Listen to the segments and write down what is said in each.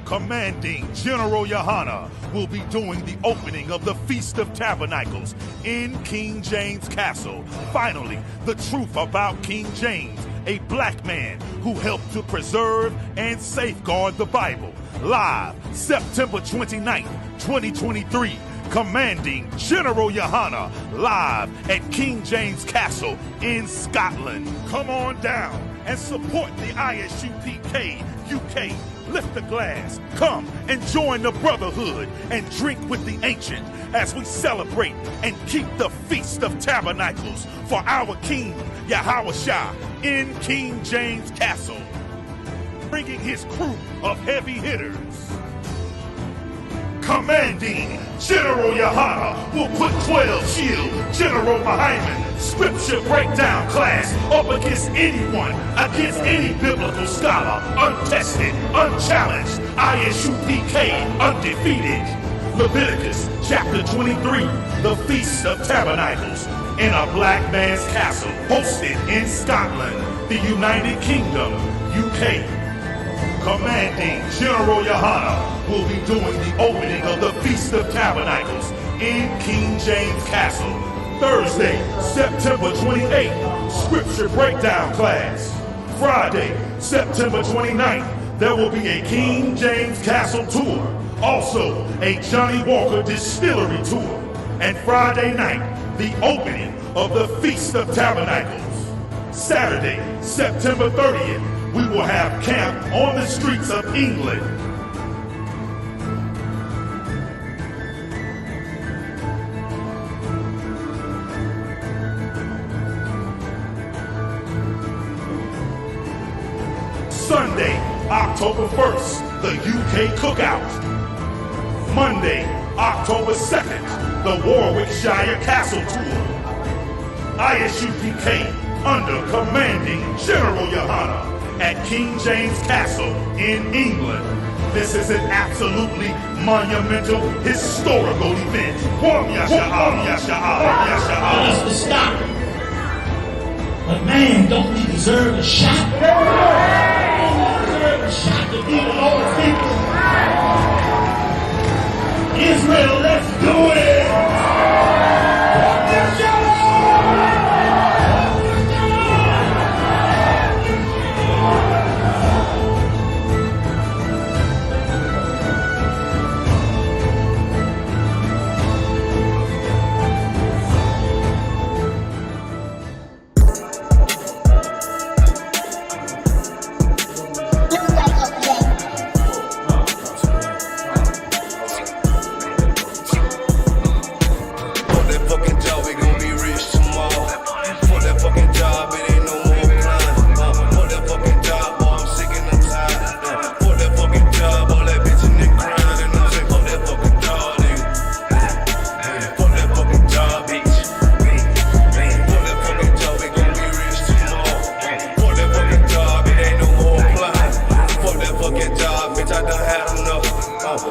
Commanding General Yohana will be doing the opening of the Feast of Tabernacles in King James Castle. Finally, the truth about King James, a black man who helped to preserve and safeguard the Bible. Live September 29th, 2023. Commanding General Yohana, live at King James Castle in Scotland. Come on down and support the ISUPK UK. Lift a glass, come and join the brotherhood and drink with the ancient as we celebrate and keep the Feast of Tabernacles for our King Yahushua in King James Castle, bringing his crew of heavy hitters. Commanding General Yohana will put 12 shield General Muhammad scripture breakdown class up against anyone, against any biblical scholar, untested, unchallenged, ISUPK undefeated. Leviticus chapter 23, the Feast of Tabernacles in a black man's castle, hosted in Scotland, the United Kingdom, UK. Commanding General Yohana will be doing the opening of the Feast of Tabernacles in King James Castle, Thursday, September 28th, Scripture Breakdown class. Friday, September 29th, there will be a King James Castle tour, also a Johnny Walker Distillery tour, and Friday night, the opening of the Feast of Tabernacles. Saturday, September 30th, we will have camp on the streets of England. Sunday, October 1st, the UK Cookout. Monday, October 2nd, the Warwickshire Castle Tour. ISUPK under Commanding General Yohana at King James Castle in England. This is an absolutely monumental, historical event. Us to stop. But man, don't you deserve a shot? You deserve a shot to be the Lord's people. Israel, let's do it!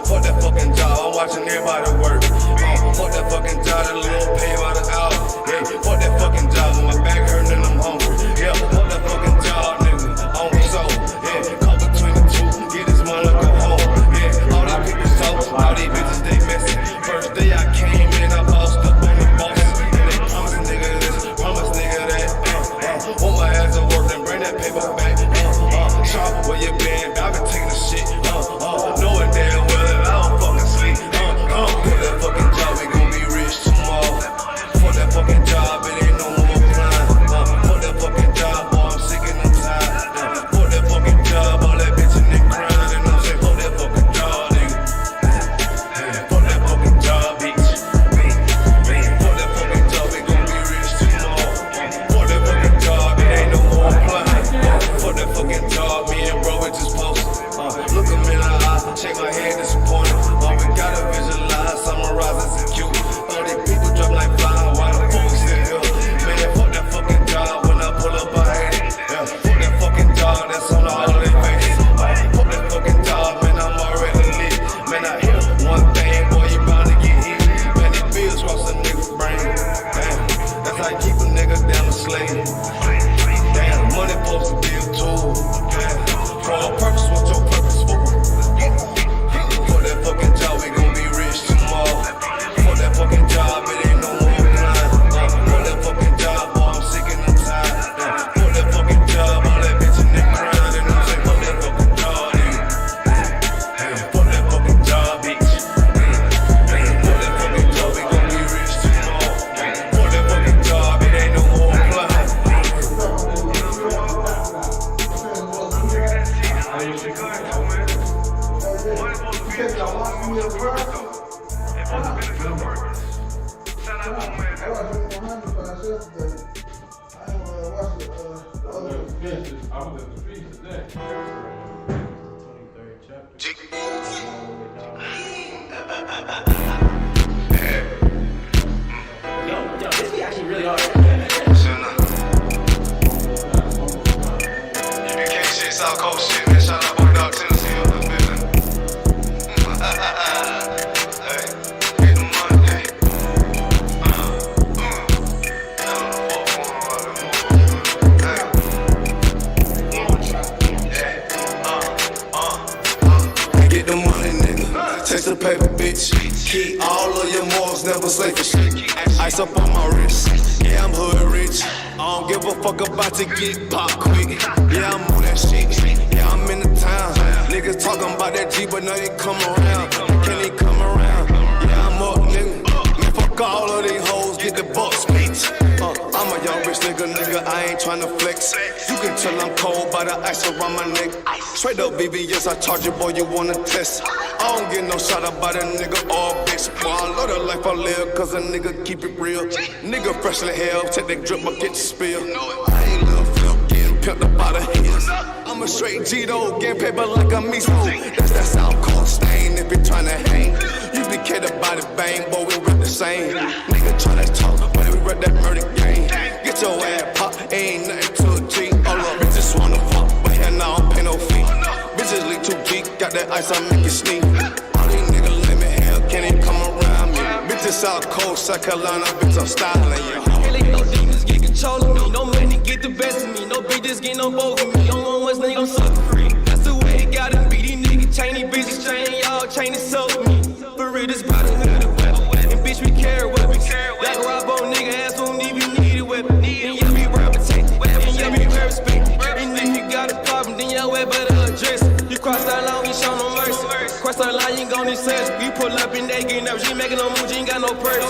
Fuck that fucking job, I'm watching everybody work. Fuck that fucking job, that little pay by the hour. Yeah, fuck that fucking job, my back hurting and I'm hungry. Yeah, fuck that fucking job, nigga, on the soul. Yeah, caught between the two, get this money, go home. Yeah, all these people so, all these bitches, they messy. First day I came in, I bossed up on the boss. And they promise nigga this, promise nigga that. Want my ass to work, then bring that paper back. Sharp, where you been? I've been taking the shit. Knowing damn well that I don't fucking sleep. said y'all watch me at work. It was a benefit of purpose. Shout out to my I was drinking 100 fast yesterday. I didn't watch the other one. I was at the feast today. 23rd chapter. Yo, this be actually really hard. If you can't shit, South Coast shit, man. Shout out Boy Dog Tennessee on the building. Hey, get the money, hey. Get the money, nigga. Text the paper, bitch. Keep all of your morals, never say for shit. Ice up on my wrist. Yeah, I'm hood rich. I don't give a fuck about to get pop quick. Yeah, I'm on that shit. Yeah, I'm in the town. Niggas talking about that G, but now they come around. Can they come around? Yeah, I'm up, nigga. Man, fuck all of these hoes, get the bucks, bitch. I'm a young rich nigga, I ain't tryna flex. You can tell I'm cold by the ice around my neck. Straight up BBS, I charge you, boy, you wanna test. I don't get no shot up by the nigga or bitch. Boy, I love the life I live, cause a nigga keep it real. Nigga fresh in hell, take that drip, but get the spill. I ain't little flip, getting pimped up by the hills. I'm a straight G though, getting paper like a Miso. That's that South Coast stain if you tryna hang. You be catered by the bang, boy, we rep the same. Nigga tryna talk, but we rep that murder game. Get your ass pop, ain't nothing to a G. All up, bitches wanna fuck, but here now I don't pay no fee. Bitches leak too geek, got that ice, I make it sneak. All these niggas let me hell, can't even come around me. Bitches South Coast, South Carolina, bitch, I'm styling you. No demons get control of me, no money get the best of me, no bitches get no both of me. Don't want what's nigga, I'm sucker free. That's the way it gotta be. These niggas chain, these bitches chain, y'all chain is so me. For real, this brotherhood of weapon. And bitch, we carry weapons. Like a rob on nigga, ass won't even need a weapon. And you be reputation, and you be very respect. And if you got a problem, then your way better address. You cross that line, we show no mercy. Cross that line, you ain't gon' assess. You pull up and they get nervous. You ain't making no moves, you ain't got no purse.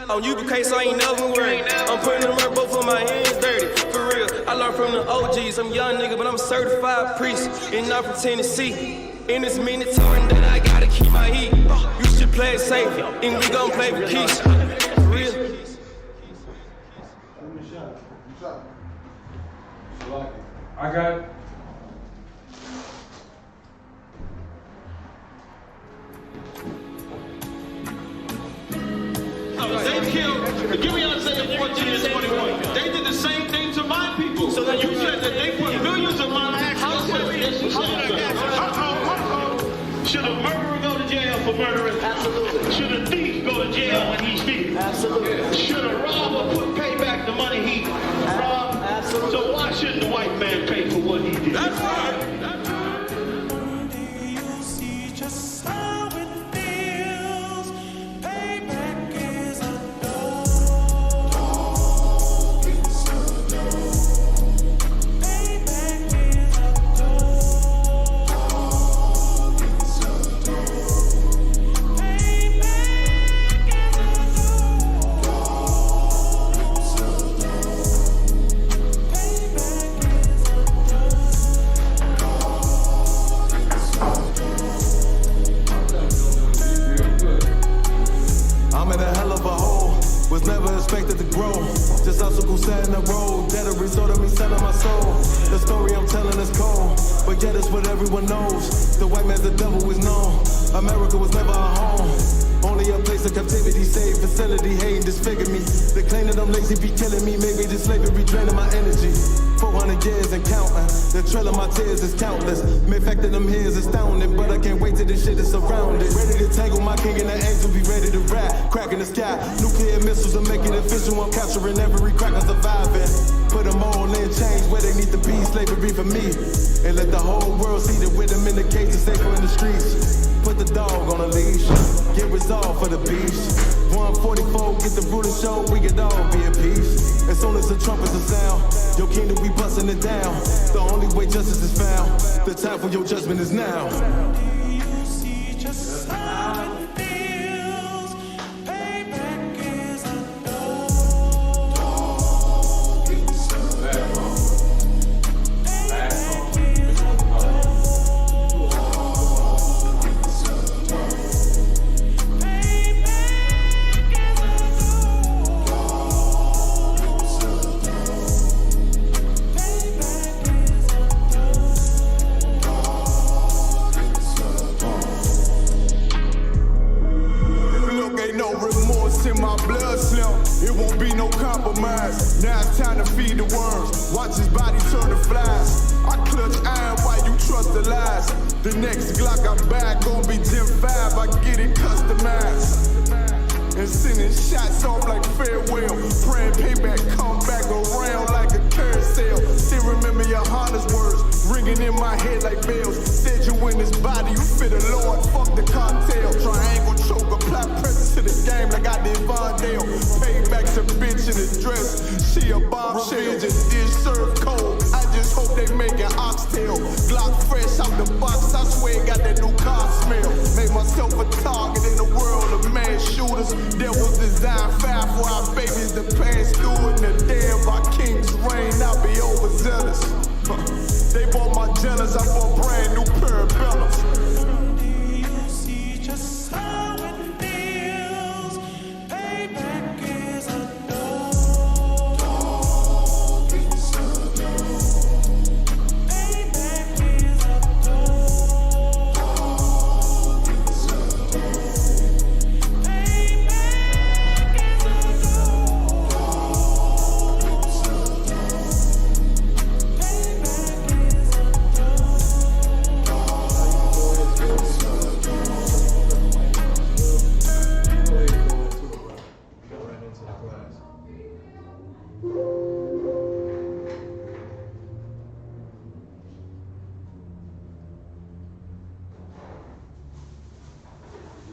On UBK, so I ain't never worried. I'm putting them work, both of my hands dirty. For real, I learned from the OGs. I'm a young nigga, but I'm a certified priest. And I'm from Tennessee. And it's mandatory that I gotta keep my heat. You should play it safe, and we gon' play with Keisha. For real. I got. They killed, give me Isaiah 14 and 21. They did the same thing to my people. So that you said that they put millions of my houses. Should a murderer go to jail for murdering? Absolutely. Should a thief go to jail when he steals? Absolutely. Should a robber pay back the money he robbed? Absolutely. So why shouldn't the white man pay for what he did? That's right. Expected to grow, just obstacles set in the road. That a result of me selling my soul. The story I'm telling is cold, but yet it's what everyone knows. The white man's the devil is known. America was never our home. Only a place of captivity, safe facility, hating, disfigure me. They claim that I'm lazy, be killing me. Maybe this slavery draining my energy. 400 years and counting. The trail of my tears is countless. The fact of them here is astounding, but I can't wait till this shit is surrounded. Ready to tangle my king and the angel, be ready to rap. Cracking the sky, nuclear missiles are making it official. I'm capturing every crack I'm surviving. Put them all in chains where they need to be. Slavery for me. And let the whole world see that with them in the cages, safer in the streets. Put the dog on a leash. Get resolved for the beast. 144, get the ruler show, we could all be in peace. As soon as the trumpets are sound, your kingdom we busting it down. The only way justice is found, the time for your judgment is now. rise. Now it's time to feed the worms. Watch his body turn to flies. I clutch iron while you trust the lies. The next Glock I'm back gon' be Gen 5. I get it customized. And sending shots off like farewell. Praying payback come back around like a carousel. Still remember your Honda's words ringing in my head like bells. Said you in this body, you fit a Lord, fuck the cartel. Triangle choke, apply pressure to the game like I did Vondale. Payback to bitch in a dress. She a bombshell. Revenge and dish served cold. I just hope they making oxtail. Glock fresh out the box, I swear it got that new car smell. Made myself a target in the world of mass shooters. There was design 5 for our babies to pass through in the day of our king's reign. I'll be overzealous. They bought my jealous, I bought brand new parabellums.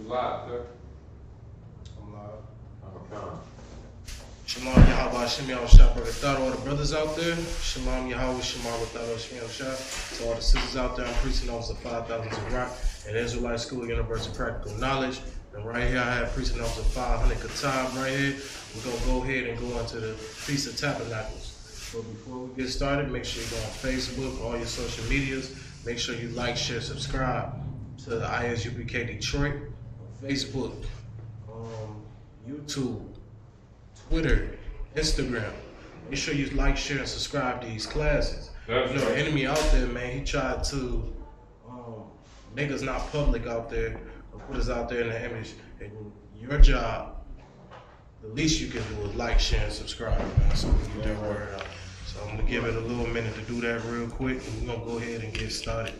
Live, sir. I'm live. Okay. Shalom Yahweh, Shem Yahushua, Barakatah, all the brothers out there. Shalom Yahweh, Shalom Barakatah, Shem Yahushua. To all the sisters out there, I'm preaching officer 5,000 Rock and Israelite School Universal Practical Knowledge. And right here, I have preaching officer 500 Katab right here. We're going to go ahead and go into the Feast of Tabernacles. But before we get started, make sure you go on Facebook, all your social medias. Make sure you like, share, subscribe to the ISUPK Detroit. Facebook, YouTube, Twitter, Instagram. Make sure you like, share, and subscribe to these classes. That's the enemy out there, man, he tried to make us not public out there, or put us out there in the image. And your job, the least you can do is like, share, and subscribe, man, so we can get that word out. So I'm gonna give it a little minute to do that real quick, and we're gonna go ahead and get started.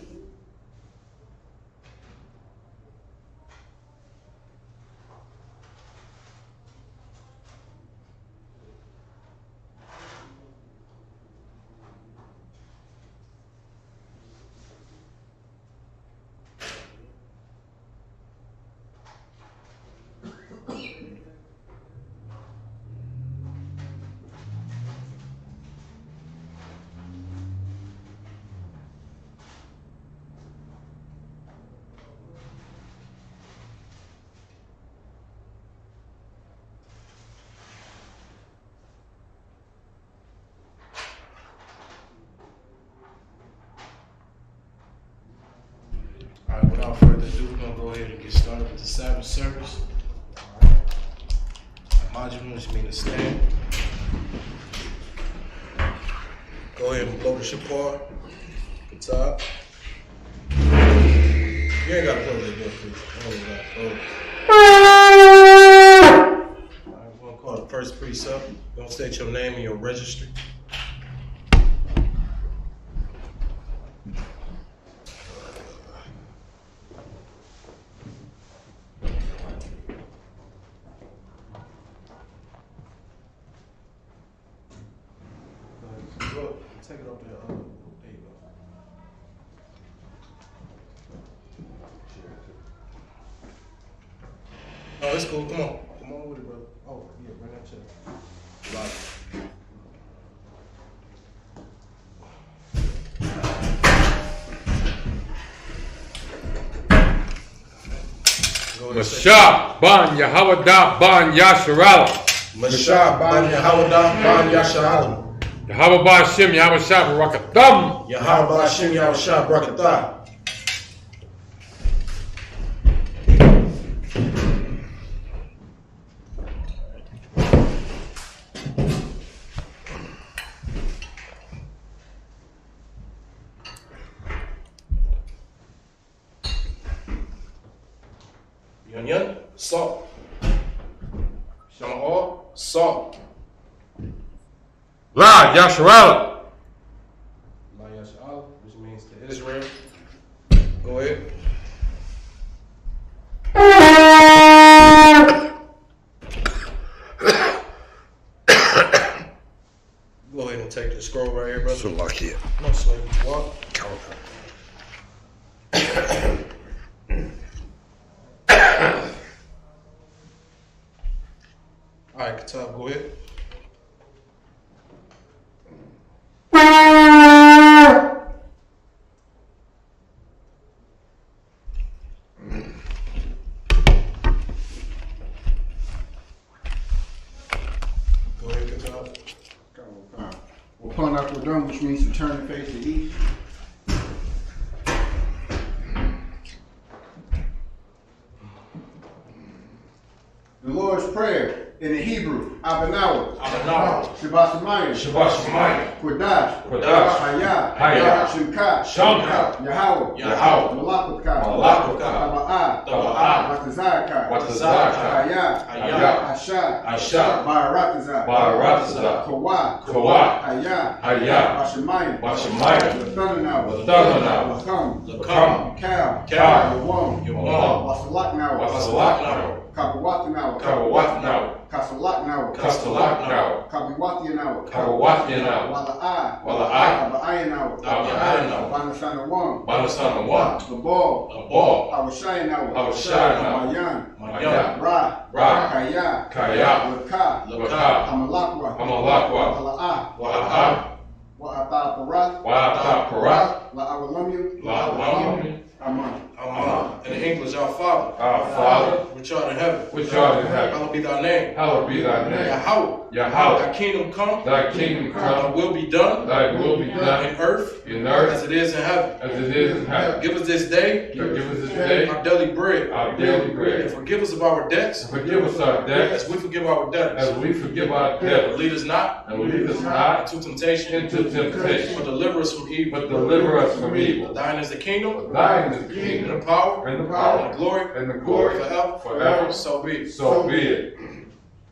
Alright, without further ado, we're going to go ahead and get started with the Sabbath service. Majim, which means to stand. Go ahead and blow the shapar. The top. You ain't got to close that door, please. Alright, we're going to call the first priest up. Don't state your name in your registry. Take it up there. There you go. Oh, it's cool. Come on. Come on with it, brother. Oh, yeah, bring that check. Mashah, Ban, Yahawada, Ban, Yasharala. Mashah, Ban, Yahawada, Ban, Yasharala. Yahweh Ba'ashem, Yahweh Shah, Barakatam. Yahweh Ba'ashem, Yahweh Shah, Barakatah. Yun, salt. Shama'or, salt. La Yasharala. La Yasha'Allah, which means to Israel. Go ahead. Go ahead and take the scroll right here, brother. So like it. No slave. Walk. All right, Katab, go ahead. Go ahead, Katab. Upon Aquadome, which means to turn and face the east. The Lord's Prayer in the Hebrew, Abanawa, Shabbat Shemayim, Shabbat Shemayim. Kodash, Kodash, Hayah, Hayah, Shemka, Shemka, Yahweh, Yahweh, Malakaka, Malakaka, Taba'ah, Taba'ah, Watazaka, Watazaka, Hayah, Hayah, Asha, Asha, Baratazah, Baratazah, Kawah, Kawah, Hayah, Hayah, Washemayim, Washemayim, Lathanawa, Lathanawa, Lakam, Lakam, Cal, Cal, Yawam, Yawam, Wasalaknawa, Wasalaknawa, Kabawatanawa, Kabawatnawa, Kasalaknawa, Kastalaknawa, Kabiwathianawa, Kawawathinawa, Wala'ah, Wala'ah, Kaba'ayanawa, Kaba'ayanawa, Banasanawan, Banasanawa, Gabal, Abal, Awashayanawa, Awashayanawa, Mayan, Mayan, Ra, Ra, Kaya, Kaya, Laka, Laka, Hamalakwa, Hamalakwa, Wala'ah, Wala'ah, Wa'ata Parath, Wa'ata Parath, La'awalamyu, La'awalamyu, Aman. In English, our Father, Our Father, which art in heaven, which art in heaven, hallowed be thy name. hallowed be thy name. Yahweh, Yahweh, thy kingdom come, thy kingdom thy come, will be done thy will be done in earth in as earth it is in heaven. as it is in heaven. Give us this day Give us this day our daily bread, our daily and bread. forgive us of our debts Forgive us our debts as we forgive our debtors. as we forgive our And debtors. lead us not And lead us not into temptation, into temptation, but deliver us from evil. but deliver us from evil. Thine is the kingdom, For thine is the and kingdom, the power, and the and power, the glory, and the glory forever. forever. So be it. So be it.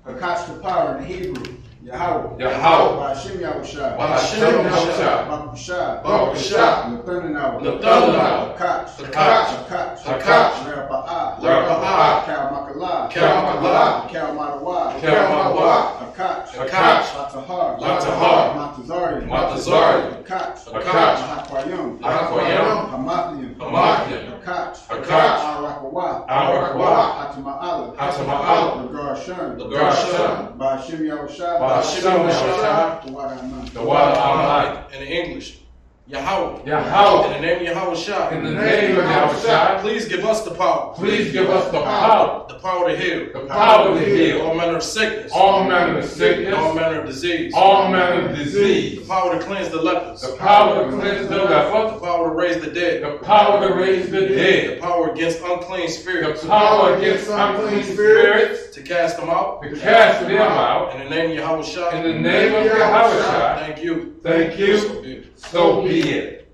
Akash the power in the Hebrew, Yahweh, Yahweh, Ba'ashim Yahushua, Ba'ashem Yahushua, Bakushah, Baruchah, Lathanawa, Lathanawa, Akash, Akash, Akash, Raba'ah, Raba'ah, Kal Makalah, Kal Makalah, Kal Madawa, Kal Madawa, Akash, Akash, Latahar, Latahar, Matazari, Matazari, Akash, Akash, Mahakwayim, Mahakwayim, Hamathiim, Hamathiim, Akash, Akash, Arakawah, Arakawah, Hatama'ala, Hatama'ala, Lagarshun, Lagarshun, Ba'ashim Yahushua, Ba'ashem Yahushua, Tawaraman. the water Amalai. In English, Yahweh. Yahweh, In the name of Yahweh Shah. in the name of Yahushua, Please give us the power. please give us the power, The power to heal. the power to heal All manner of sickness. all manner of And all sickness, manner of disease. all manner of The disease, power to cleanse the lepers. the power to cleanse the leper, The power to raise the dead. the power to raise the The dead, power against unclean spirits. the power against unclean spirits, To cast them out. to cast them out. In the name of Yahweh Shah. In the name of Yahushua, Thank you. thank you, so be it.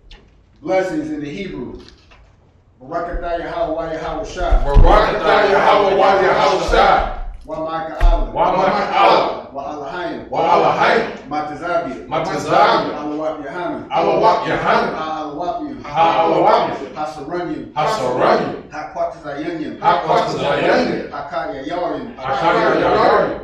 Blessings in the Hebrew. Barakatah Yahweh Yahweh Shah. Barakatah Yahweh wa Yahushua, Wa Ma'aka Allah. wa ma'aka Wa Allahayim. wa Allahayim, Matazabiyah. Matazabiyah, Alawat Yahana. Alawat Yahana, Alawapiyah. Ha'alawamiyah, Hasaranyim. Hasaranyim, Hakwatazayanyim. Hakwatazayanyim, Hakaya Yarim. Hakaya Yarim,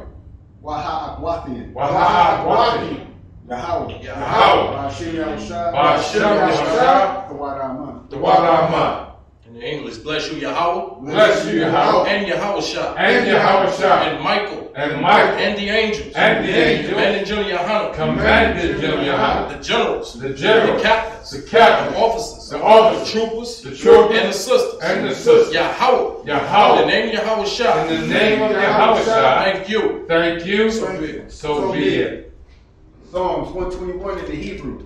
Wa Ha'akwathiyan. wa Ha'akwati, Yahweh. Yahweh, Ba'ashim Yahushua. Ba'ashem Yahushua, Tawaraman. the water Amalai. In English, bless you Yahweh. Bless you, Yahweh, And Yahweh Shah. and Yahushua, And Michael. and Michael, And the angels. and the angels, Commanding General Yahana. commanded General Yahweh, The generals. the general, The captains. the The captain, officers. the officers, Troopers. the troopers, And the sisters. and the sisters. Yahweh. In the Yahweh, name of Yahweh Shah. in the name of Yahushua, Thank you. thank you, So be it. so be it. Psalms 121 in the Hebrew.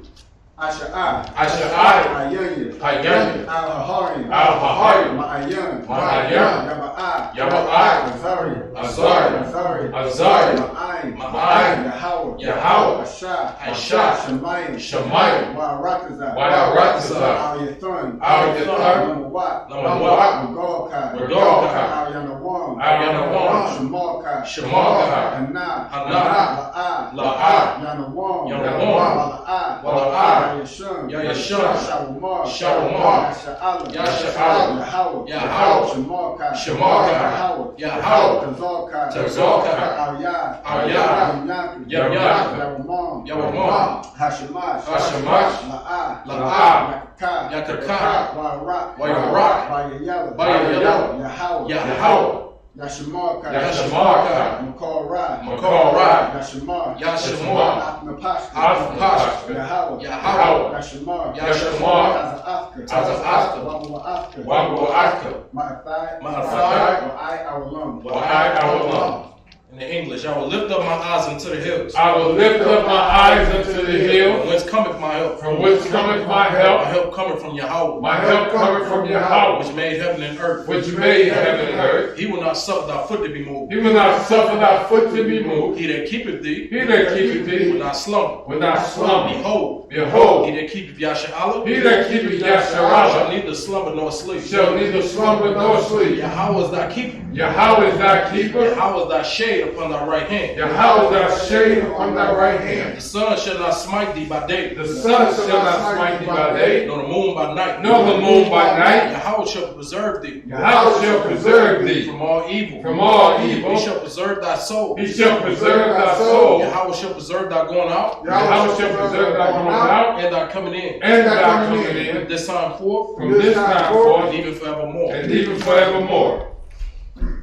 Asha'ah. Asha'ah, Ayanya. Ayanya, Al-Haharim. Al-Haharim, Ma'ayan. Ma'ayan, Yaba'ah. Yaba'ah, Azari. Azari, Azari. Azari, Ma'ayin. Ma'ayin, Yahweh. Yahweh, Ashah. Ashah, Shemayim. Shemayim, Wa'aratazah. Wa'aratazah, Al-Yathun. Al-Yathun, Lamawat. Lamawat, Magog. Regalkai. Regalkai. Al-Yanawam. Al-Yanawam. Shemakai. Shemakai. Hana. Hana. La'ah. La'ah. Yanawam. Yanawam. Wala'ah. Wala'ah. Yashun. Yashun. Shawamar. Shawamar. Yasha'ala. Yasha'ala. Yahawah. Yahawah. Shemakai. Shemakai. Yahawah. Yahawah. Tazalkai. Tazalkai. Al-Yah. Al-Yah. Yamyaku. Yamyaku. Yawamam. Yawamam. Hashemash. Hashemash. La'ah. La'ah. Yakaka. Yakaka. Wa'arak. Wa'arak. Ba'yayala. Ba'yayala. Yahawah. Yahawah. Yashamarkai. Yashamarkai. Makorai. Makorai. Yashamar. Yashamar. Atmapashka. Atmapashka. Yahawah. Yahawah. Yashamar. Yashamar. Azafka. Azafka. Wa'afka. Wa'afka. Ma'athai. Ma'athai. Wa'ai Awalam. Wa'ai Awalam. In the English, I will lift up my eyes unto the hills. I will lift up my eyes unto the From hill. whence cometh my help? From whence cometh my My help? help cometh from Yahweh, My help cometh from Yahweh, which made heaven and earth. which made heaven and earth. He will not suffer thy foot to be moved. He will not suffer thy foot to be moved. He that keepeth thee He that keepeth will thee not slumber. will not slumber. Behold, Behold, he that keepeth Yasha'ala he that keepeth shall Yasharah neither slumber nor sleep. shall neither slumber nor sleep. Yahweh is thy keeper. Yahweh is thy keeper. Yahweh is thy shade upon thy right hand. Yahweh is thy shade upon thy right hand. The sun shall not smite thee by day, The sun shall not smite thee by day, nor the moon by night. nor the moon by night. Yahweh shall preserve thee Yahweh shall preserve thee from all evil. from all evil. He shall preserve thy soul. He shall preserve thy soul. Yahweh shall preserve thy going out Yahweh shall preserve thy going out and thy coming in. and thy coming in This time forth from this time forth and even forevermore. and even forevermore.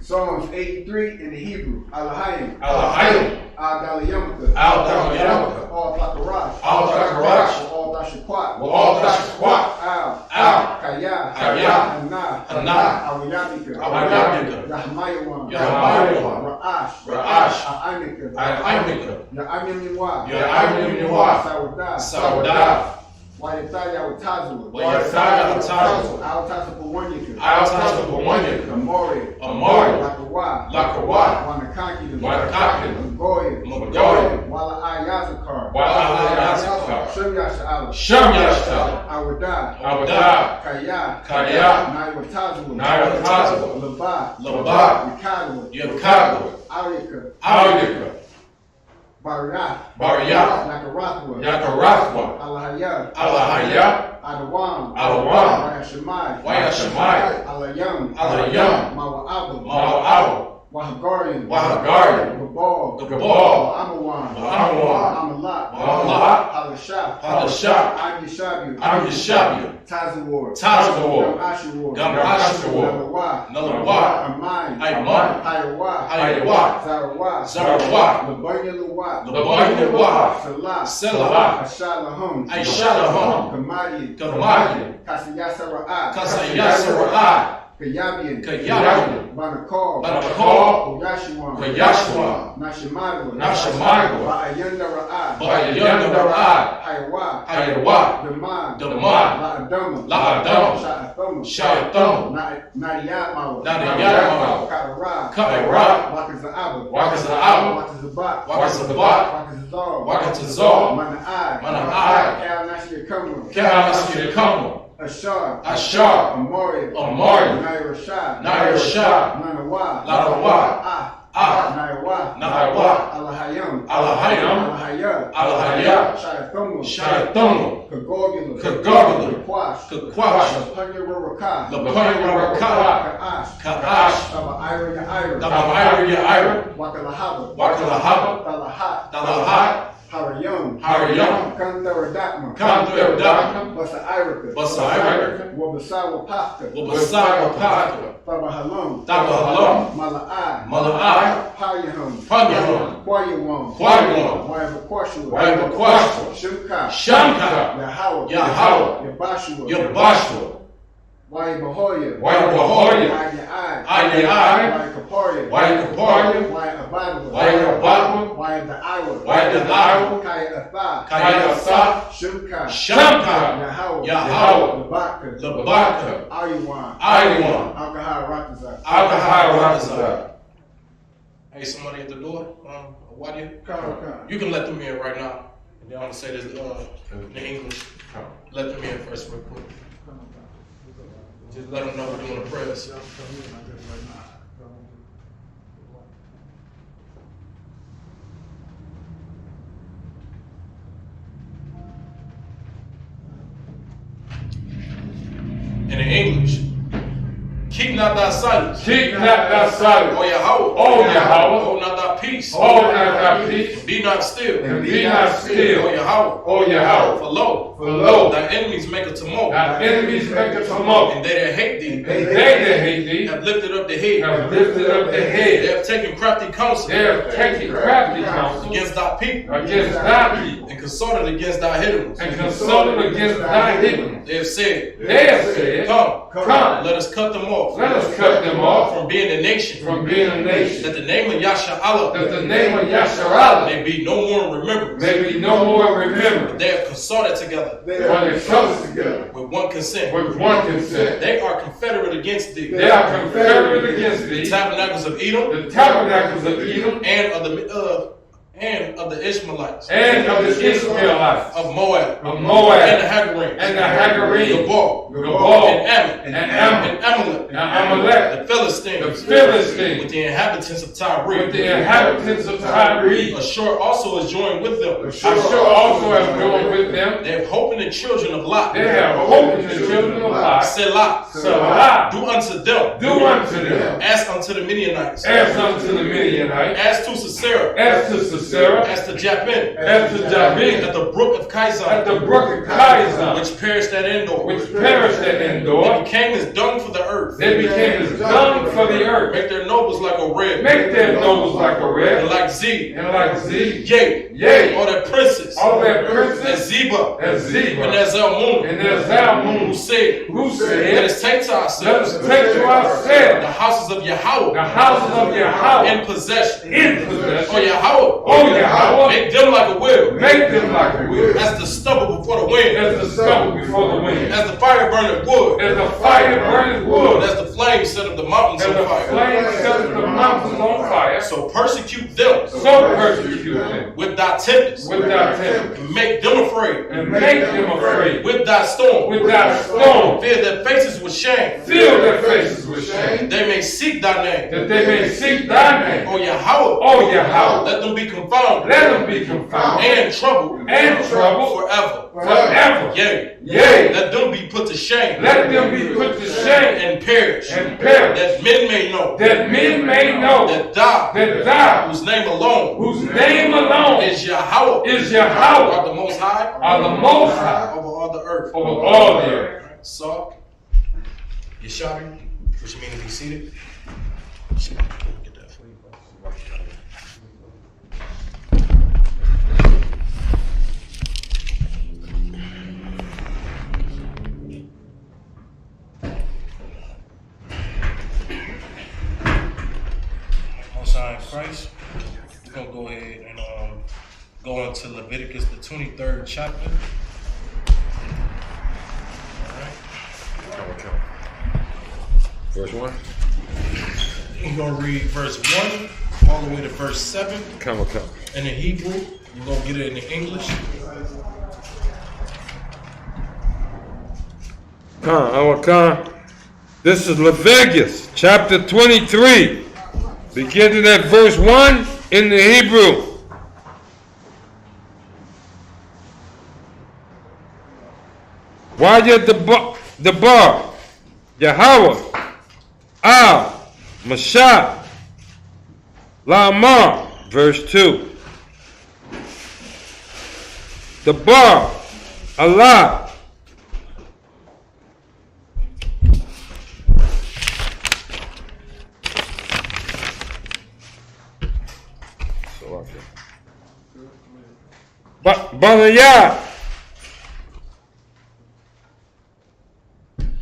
Psalms 83 in the Hebrew. Alahayim. Alahayim. Al-Dalayamaka. Al-Dalayamaka. Al-Takarash. Al-Takarash. Al-Tashakwat. Al-Tashakwat. Al. Kaya. Kaya. Hana. Hana. Awiyabika. Awiyabika. Yahmayawan. Yahmayawan. Ra'ash. Ra'ash. A'amika. A'amika. Ya'amimiwa. Ya'amimiwa. Sawadah. Sawadah. Wayataya Utazua. Wayataya Utazua. Al-Tasapawanyika. Al-Tasapawanyika. Amori. Amori. Lakawa. Lakawa. Wanakakidu. Wanakakidu. Magoya. Magoya. Wala Ayazakar. Wala Ayazakar. Shem Yasha'ala. Shem Yasha'ala. Awadah. Awadah. Kaya. Kaya. Naiwatazua. Naiwatazua. Laba. Laba. Yakadua. Yakadua. Arika. Arika. Bariath. Bariath. Yakarathwa. Yakarathwa. Alahaya. Alahaya. Adawam. Adawam. Wayashamai. Wayashamai. Alayam. Alayam. Mawa'abu. Mawa'abu. Wahagarian. Wahagarian. Gabal. Gabal. Amawan. Amawan. Amalat. Amalat. Halashah. Halashah. Agishabu. Agishabu. Tazawar. Tazawar. Gamashawar. Gamashawar. Nalawa. Nalawa. Amai. Amai. Hayawa. Hayawa. Zarawa. Zarawa. Labanya Luwa. Labanya Luwa. Salah. Salah. Ashalahum. Ashalahum. Kamadi. Kamadi. Kasayasara'a. Kasayasara'a. Kayabian. Kayabian. Banakal. Banakal. Kuyashuan. Kuyashuan. Nashimadwa. Nashimadwa. Ba'ayanda Ra'a. Ba'ayanda Ra'a. Hayawa. Hayawa. Daman. Daman. La'adama. La'adama. Sha'athama. Sha'athama. Nadiyatmawa. Nadiyatmawa. Ka'ara. Ka'ara. Wakaza'aba. Wakaza'aba. Wakazabat. Wakazabat. Wakazazar. Wakazazar. Mana'ai. Mana'ai. Kal Nashir Kamwa. Ka'ara. Ashar. Ashar. Amori. Amori. Naira Shah. Naira Shah. Nanawa. Larawa. Naiwa. Naiwa. Alahayam. Alahayam. Alahaya. Alahaya. Shayathumu. Shayathumu. Kagogula. Kagogula. Kakwash. Kakwash. Lapanya Raraka. Lapanya Raraka. Ka'ash. Ka'ash. Taba Ira Ya'ira. Taba Ira Ya'ira. Wakalahaba. Wakalahaba. Talahat. Talahat. Harayam. Harayam. Kantaradakma. Kantaradakma. Basa Irika. Basa Irika. Wabasawa Pasta. Wabasawa Pasta. Tabahalam. Tabahalam. Mala'ai. Mala'ai. Payahum. Payahum. Quayawam. Quayawam. Wayabakwashua. Wayabakwashua. Shimka. Shamka. Yahawah. Yahawah. Yabashua. Yabashua. Wayabahoya. Wayabahoya. Ayai. Ayai. Wayakaparia. Wayakaparia. Wayabadwa. Wayabadwa. Wayadaiwa. Wayadaiwa. Kayatha. Kayatha. Shimka. Shamka. Yahawah. Yahawah. Labaka. Labaka. Ayuwan. Ayuwan. Alcohol Rakazak. Alcohol Rakazak. Hey, somebody at the door. Why do you? Come. You can let them in right now. And then I'm gonna say this in English. Let them in first, real quick. Just let them know we're doing the prayers. And in English, keep not thy silence. Keep not thy silence. O Yahweh. O Yahweh. Hold not thy peace. Hold not thy peace. Be not still. And be not still. O Yahweh. O Yahweh. For lo, Thy enemies make a tumult. Thy enemies make a tumult. And they that hate thee, And they that hate thee have lifted up the head. have lifted up the They head. have taken crafty counsel They have taken crafty counsel against thy people. against thy people. And consulted against thy hidden ones. And consulted against thy hidden. They have said, They have said, Come, let us cut them off. let us cut them off From being a nation. from being a nation. That the name of Yasharallah That the name of Yasharallah may be no more in remembrance. may be no more remembered. They have consulted together When it comes together with one consent. with one consent. They are confederate against thee. They are confederate against The thee. tabernacles of Edom The tabernacles of Edom and of the Ishmaelites and of the Ishmaelites of Moab of Moab and the Hagarenes and the Hagarenes, Gabal Gabal, and Ammon and Ammon, and Amalek and Amalek, the Philistines the Philistines, with the inhabitants of Tyre. with the inhabitants of Tyre. Ashur also is joined with them. Ashur also have joined with them. They have hope in the children of Lot. They have hope in the children of Lot. Selah. Salah, Do unto them do unto them as unto the Midianites, as unto the Midianites, as to Sisera, as to Sisera, as to Japheth, as to Jabin, at the brook of at Kizon, the brook of Kizon, which perished at Endor. which perished at They Endor. became as dung for the earth. They became as dung for the earth. Make their nobles like a red, Make their nobles like a and red, like Z, and like Z, Yea, yea, all their princes, all their as princes, Zeba, as and Zebah, as Zalmunna, and as who Zalmunna, said, who Let said, us take to let us ourselves take to the ourselves houses of Yahweh the houses of Yahweh in possession. in possession. O Yahweh, O Yahweh, make them like a wheel, make them like a wheel, as the stubble before the wind, as the stubble before the wind, as the fire burning wood, as the fire burning wood, as the flame set up the mountains as on the fire. flame sets the mountains on fire. So persecute them So persecute them with thy tempest, with thy temper, and make them afraid and make them afraid with thy storm. with thy storm. Fill their faces with shame, Fill their faces with shame, they may seek thy name. that they may seek thy name. O Yahweh, O Yahweh, let them be confounded let them be confounded and troubled and troubled forever. forever. Yea, Yea, let them be put to shame let them be put to shame and perish, and perish, that men may know that men may know that thou, that thou, whose name alone whose name alone is Yahweh, is Yahweh, are the most high are the most high over all the earth. over all the earth. So, Yeshabi, which means to be seated. Get that for you, bro. Most High in Christ. We're gonna go ahead and go into Leviticus, the 23rd chapter. Verse 1. We're going to read verse 1 all the way to verse 7 Come. in the Hebrew. We're going to get it in the English. This is Leviticus chapter 23, beginning at verse 1 in the Hebrew. Wajah the bar, Yahweh, Al, Mashah, Lamar, verse 2. The bar, Allah, Banayah,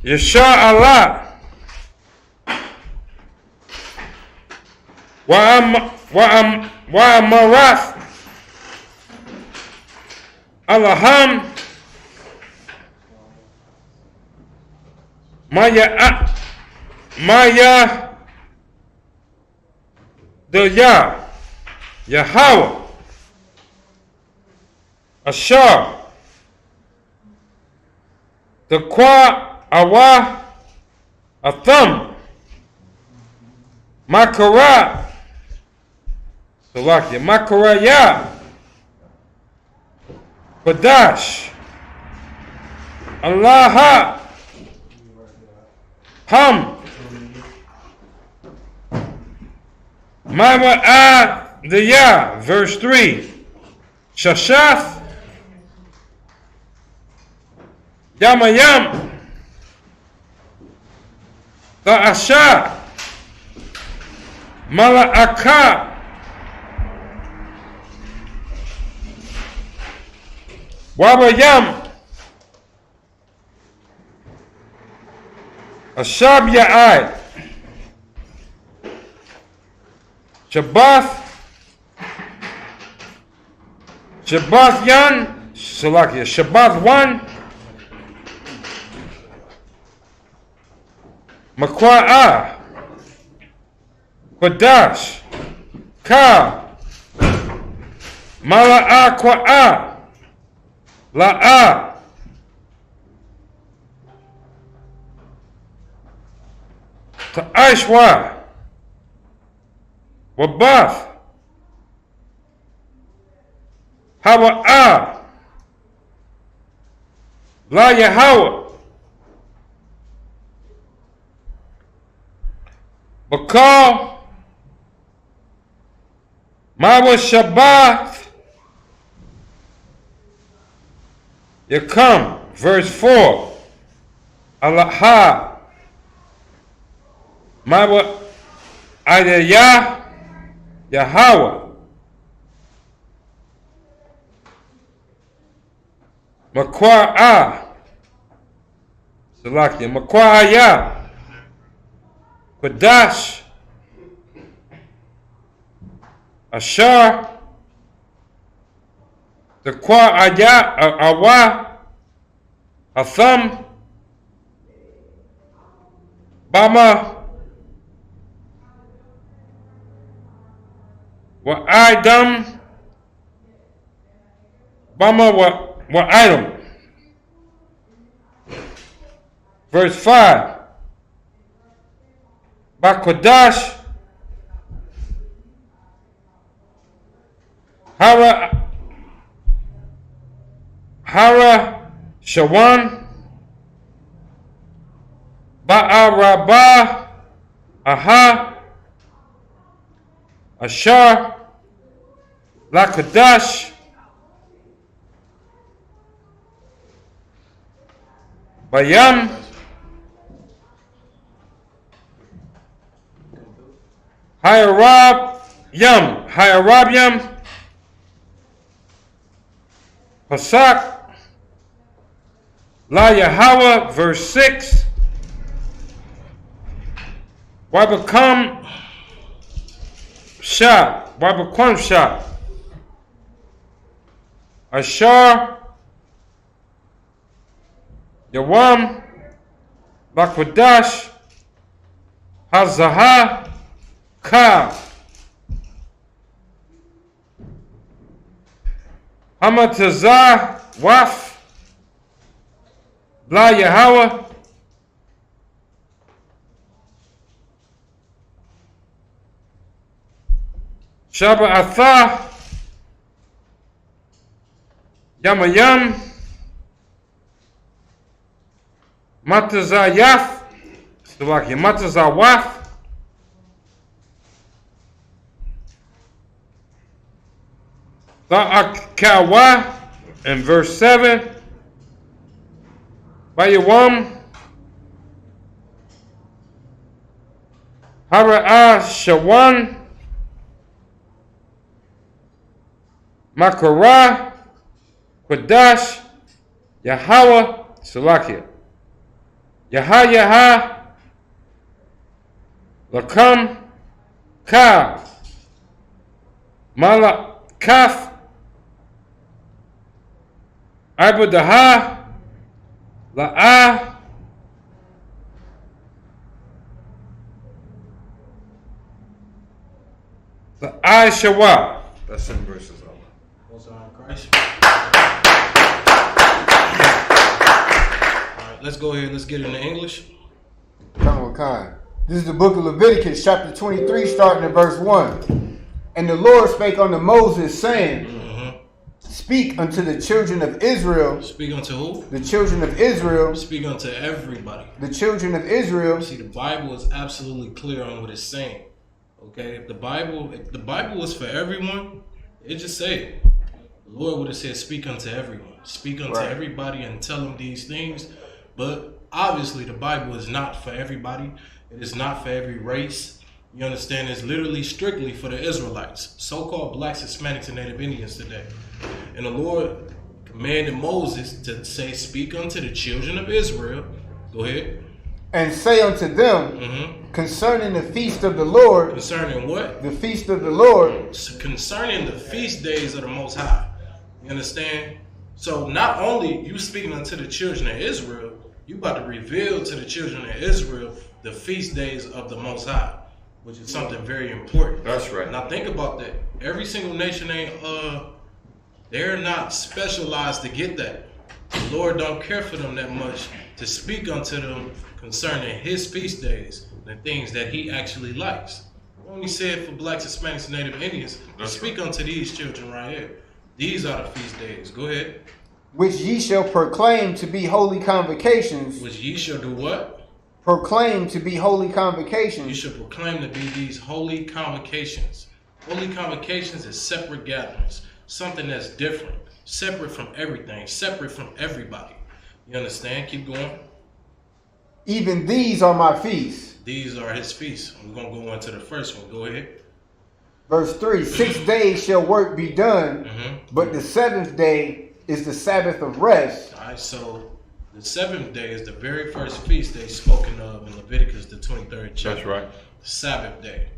Yasha Allah, Wa'amaras, Allaham, Maya, the Yahweh, Ashar, the Kwa Awa, Atham, Makara, Salakia, Makaraya, Badash, Allah, Ham, Ma'adiyah, verse 3, Shashath, Yamayam, Ta'asha, Mala'aka, Wabayam, Ashab Ya'ai, Shabbath Yan, Salakia, Shabbath 1, Makwa'ah, Qadash, Ka, Mala'ah Kwa'ah, La'ah, Ta'ashwa, Wabath, Hawa'ah, La Yahweh, Bakal, Mawa Shabbat, Yakam, verse 4, Allah, Mawa Adiyah, Yahweh, Makwa'ah, Salakia, Makwa'ayah, Qadash, Ashar, the Kwa'ayah, Awa, Atham, Bama, Wa'idam, Bama Wa'idam. Verse 5, Bakodash, Hara Shawan, Ba'arabah, Aha, Ashar, Lakadash, Bayam, Hayarab Yam, Pasak, La Yahweh, verse 6, Wabakam Shah, Wabakam Shah, Ashar, Yawam, Bakwadash, Hazaha, Ka, Hamatazah, Waf, La Yahweh, Shaba Athah, Yamayam, Matazayaf, Slovakia, Matazawaf, La'akawa, in verse 7, Bayawam, Hara'ah Shawan, Makarah, Qadash, Yahweh, Salakia, Yaha, Lakam, Ka, Mala, Kaf, Abudaha, La'ah, La'ah Shawa. That's 7 verses. Most High Christ. All right, let's go ahead and let's get into English. Come on, Khan. This is the book of Leviticus, chapter 23, starting at verse 1. And the Lord spake unto Moses, saying, Speak unto the children of Israel. Speak unto who? The children of Israel. Speak unto everybody. The children of Israel. See, the Bible is absolutely clear on what it's saying. Okay, if the Bible was for everyone, it just say, the Lord would have said, speak unto everyone. Speak unto everybody and tell them these things. But obviously the Bible is not for everybody. It is not for every race. You understand? It's literally strictly for the Israelites, so-called blacks, Hispanics, and Native Indians today. And the Lord commanded Moses to say, speak unto the children of Israel. Go ahead. And say unto them, concerning the feast of the Lord. Concerning what? The feast of the Lord. Concerning the feast days of the Most High. You understand? So not only you speaking unto the children of Israel, you about to reveal to the children of Israel the feast days of the Most High, which is something very important. That's right. Now think about that. Every single nation ain't they're not specialized to get that. The Lord don't care for them that much to speak unto them concerning his feast days, the things that he actually likes. Only said for blacks, Hispanics, and Native Indians, speak unto these children right here. These are the feast days. Go ahead. Which ye shall proclaim to be holy convocations. Which ye shall do what? Proclaim to be holy convocations. You should proclaim to be these holy convocations. Holy convocations is separate gatherings. Something that's different. Separate from everything. Separate from everybody. You understand? Keep going. Even these are my feasts. These are his feasts. We're going to go into the first one. Go ahead. Verse 3, 6 days shall work be done, but the 7th day is the Sabbath of rest. All right, so the 7th day is the very first feast day spoken of in Leviticus, the 23rd chapter. That's right. The Sabbath day.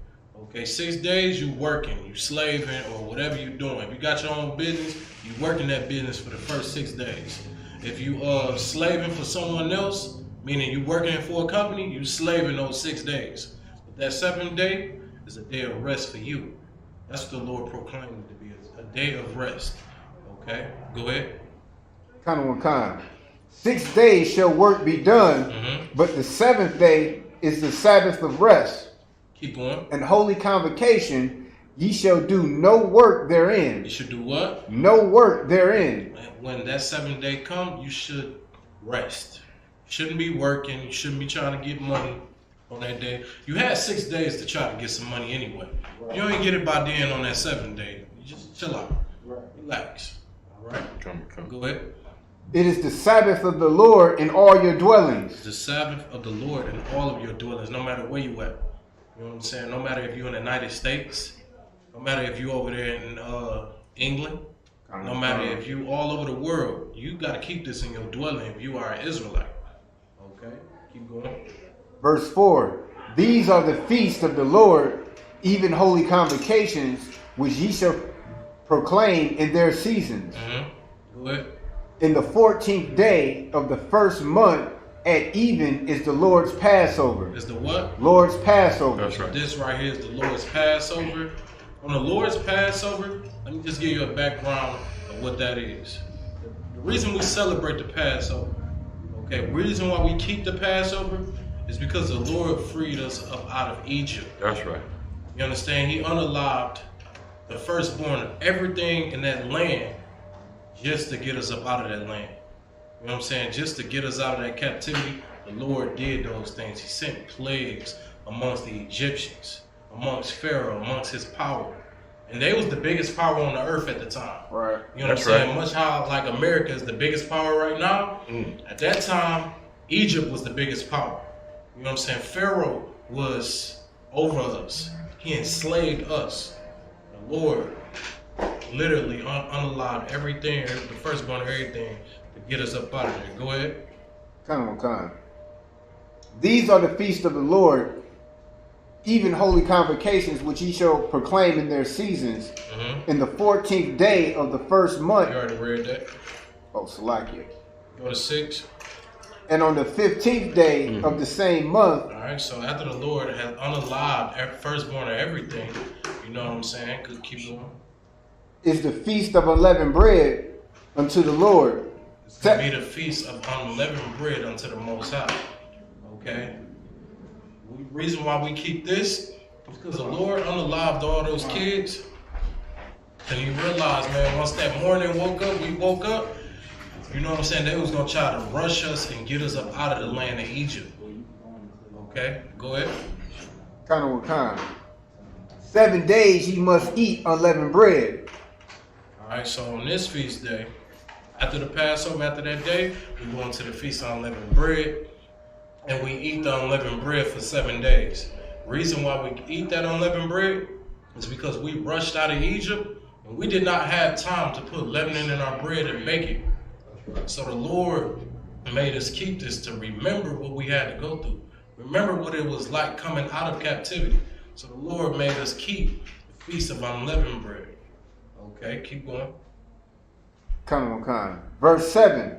Okay, 6 days you working, you slaving, or whatever you doing. If you got your own business, you working that business for the first 6 days. If you slaving for someone else, meaning you working for a company, you slaving those 6 days. But that 7th day is a day of rest for you. That's what the Lord proclaimed to be a day of rest. Okay, go ahead. Kind. 6 days shall work be done, but the 7th day is the Sabbath of rest. Keep going. And holy convocation, ye shall do no work therein. You should do what? No work therein. When that 7th day come, you should rest. You shouldn't be working. You shouldn't be trying to get money on that day. You had 6 days to try to get some money anyway. Right. You ain't get it by then on that 7th day. You just chill out. Right. Relax. All right? Come. Go ahead. It is the Sabbath of the Lord in all your dwellings. It's the Sabbath of the Lord in all of your dwellings, no matter where you at. You know what I'm saying? No matter if you're in the United States, no matter if you're over there in England, no matter if you all over the world, you got to keep this in your dwelling if you are an Israelite. Okay? Keep going. Verse 4, these are the feasts of the Lord, even holy convocations, which ye shall proclaim in their seasons. Go ahead. In the 14th day of the first month at even is the Lord's Passover. Is the what? Lord's Passover. That's right. This right here is the Lord's Passover. On the Lord's Passover, let me just give you a background of what that is. The reason we celebrate the Passover, okay, the reason why we keep the Passover is because the Lord freed us up out of Egypt. That's right. You understand? He unalive the firstborn of everything in that land just to get us up out of that land. You know what I'm saying? Just to get us out of that captivity, the Lord did those things. He sent plagues amongst the Egyptians, amongst Pharaoh, amongst his power. And they was the biggest power on the earth at the time. Right. You know what I'm saying? Much how like America is the biggest power right now, at that time, Egypt was the biggest power. You know what I'm saying? Pharaoh was over us. He enslaved us. The Lord literally unalived everything, the firstborn of everything, to get us up out of there. Go ahead. Come. These are the feasts of the Lord, even holy convocations, which ye shall proclaim in their seasons. In the 14th day of the first month. You already read that. Oh, Salakia. Go to 6. And on the 15th day of the same month. All right, so after the Lord has unalived firstborn of everything, you know what I'm saying? Keep going. Is the feast of unleavened bread unto the Lord. It's going to be the feast of unleavened bread unto the Most High. Okay? The reason why we keep this is because the Lord unalived all those kids. And you realize, man, once that morning we woke up, you know what I'm saying? They was gonna try to rush us and get us up out of the land of Egypt. Okay, go ahead. Kind. 7 days ye must eat unleavened bread. All right, so on this feast day, after the Passover, after that day, we go into the feast of unleavened bread, and we eat the unleavened bread for 7 days. Reason why we eat that unleavened bread is because we rushed out of Egypt, and we did not have time to put leavening in our bread and bake it. So the Lord made us keep this to remember what we had to go through. Remember what it was like coming out of captivity. So the Lord made us keep the feast of unleavened bread. Okay, keep going. Kind. Verse 7.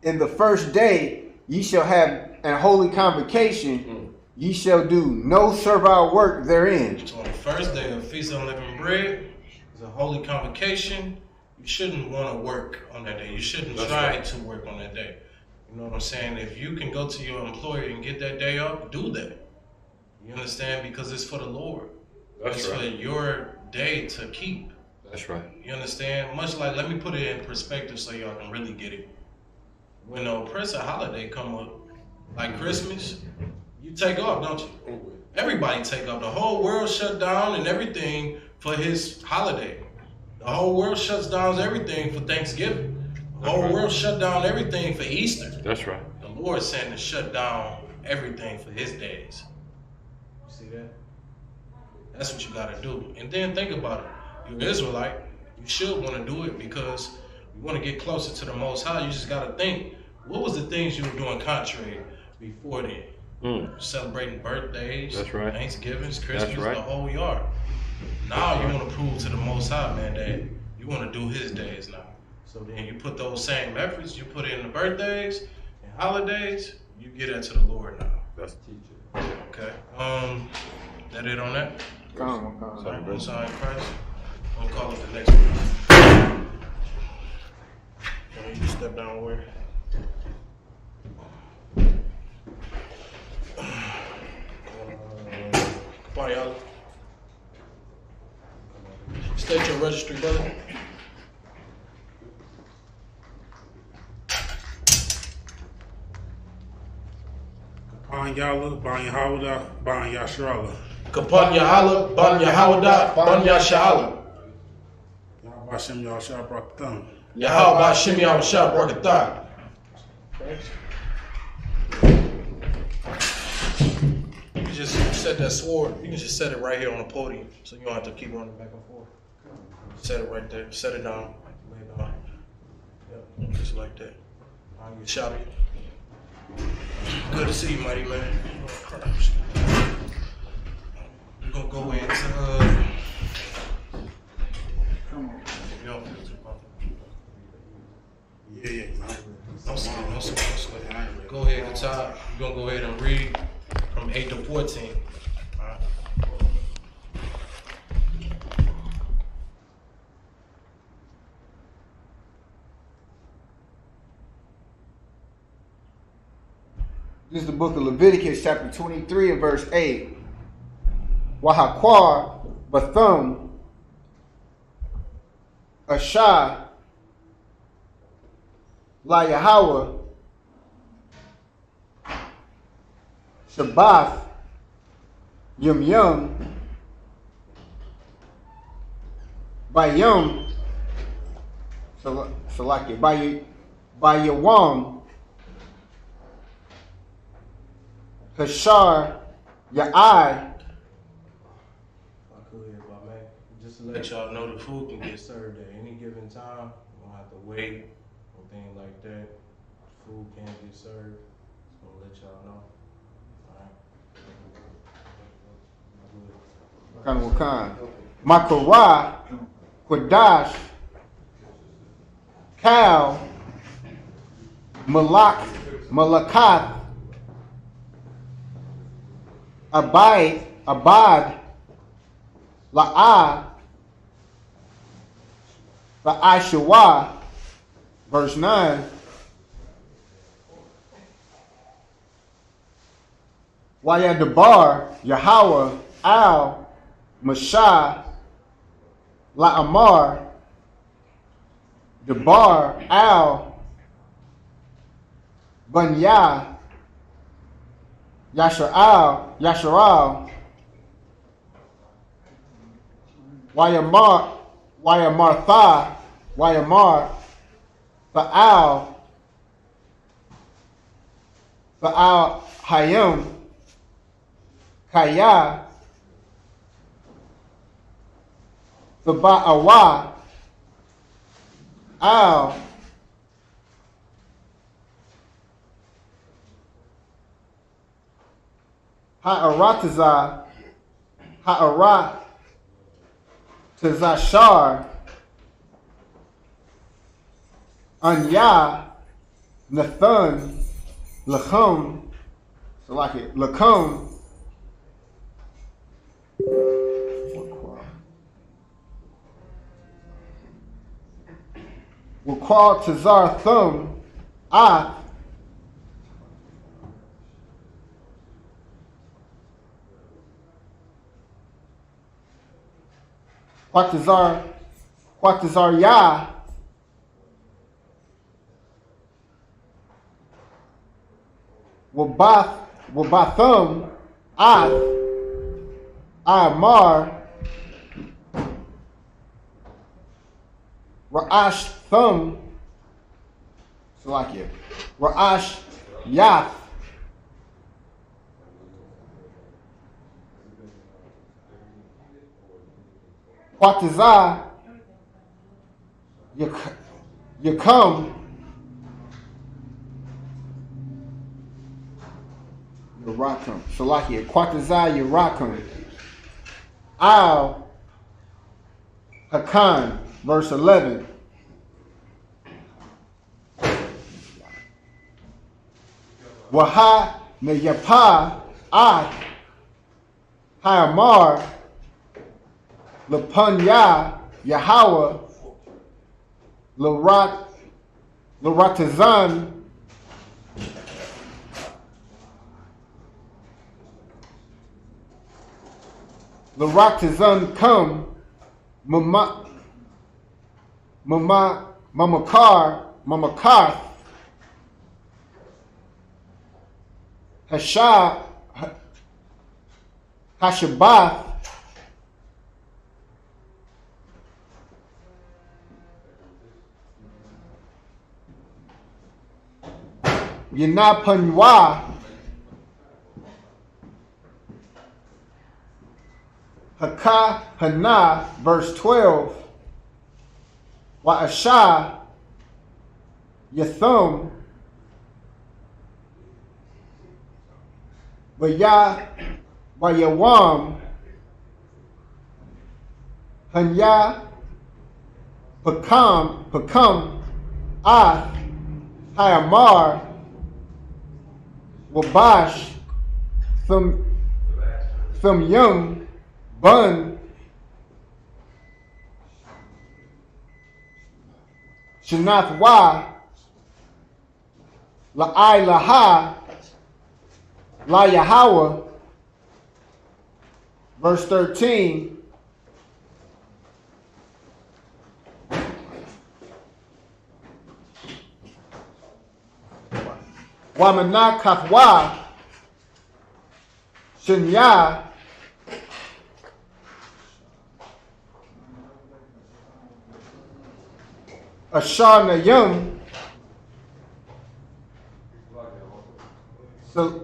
In the first day ye shall have an holy convocation. Ye shall do no servile work therein. So on the first day of feast of unleavened bread is a holy convocation. You shouldn't want to work on that day. You shouldn't try to work on that day. You know what I'm saying? If you can go to your employer and get that day off, do that. You understand? Because it's for the Lord. It's for your day to keep. That's right. You understand? Much like, let me put it in perspective so y'all can really get it. When the oppressive holiday come up, like Christmas, you take off, don't you? Everybody take off. The whole world shut down and everything for his holiday. The whole world shuts down everything for Thanksgiving. The whole world shut down everything for Easter. That's right. The Lord is saying to shut down everything for his days. You see that? That's what you got to do. And then think about it. You're an Israelite. You should want to do it because you want to get closer to the Most High. You just got to think, what was the things you were doing contrary before then? Celebrating birthdays, That's right. Thanksgivings, Christmas, That's right. the whole yard. Now you want to prove to the Most High, man, that you want to do his days now. So then you put those same efforts, you put in the birthdays and holidays, you get into the Lord now. That's teaching. Okay. That it on that? Come. Sorry, Christ. I'm gonna call it the next one. You step down where? Come on, y'all. State your registry, brother. Ban Yalla, Ban Yahawada, Ban Yashrala. Kapan Yahala, Ban Yahawada, Ban Yashala. Yahbashem Yahshua Brakatan. Yahweh Shimmy Shah Brakatan. You can just set that sword, you can just set it right here on the podium so you don't have to keep running back and forth. Set it right there, set it down. Lay it down. Yep, just like that. You shout it. Good to see you, mighty man. We're gonna go into Come on. Yeah. No sweat. Go ahead, Katai. We're gonna go ahead and read from 8 to 14. All right. This is the book of Leviticus, chapter 23 and verse 8. Wahakwar, Bathum, Ashah, La Yahweh, Shabbath, Yum, Bayum, Salaki, Bayawam, Hashar, Ya'ai. Just to let y'all know, the food can get served at any given time. You don't have to wait or things like that. Food can get served. Just gonna let y'all know. Wakan. Makarah, Quadash, Cal, Malakat, Abad, La'ah, La'ashawah, verse 9. Wayadabar, Yahweh, Al, Mashah, La'amar, Debar, Al, Bunya, Yasharal, Wayamar, Wayamar, Baal Hayim, Kaya, Ba'awa, Al, Ha'aratazashar, Anya, Nathan, Lachum, so like it, Lachum, Wakwal Tazar Thum, Ath, Quatazar Yah, Wabathum, Ath, Amar, Ra'ash Thum, so like it, Ra'ash Yath, Quatazah, Yakum, Yerakum, so like it, Quatazah, Yerakum, Al, Hakan, verse 11. Waha Neyapa Ad Hayamar Lapunya Yahweh Laratazan come Mamakar Hashabath Yanapanwa Haka Hana, verse 12. Wa'asha Yathum Wayawam Hanya Pakam Ath Hayamar Wabash Thum Yum Bun Shanath Wa La'ai Laha La Yahweh, verse 13. Wamana Kathwa Shinya Ashar Nayum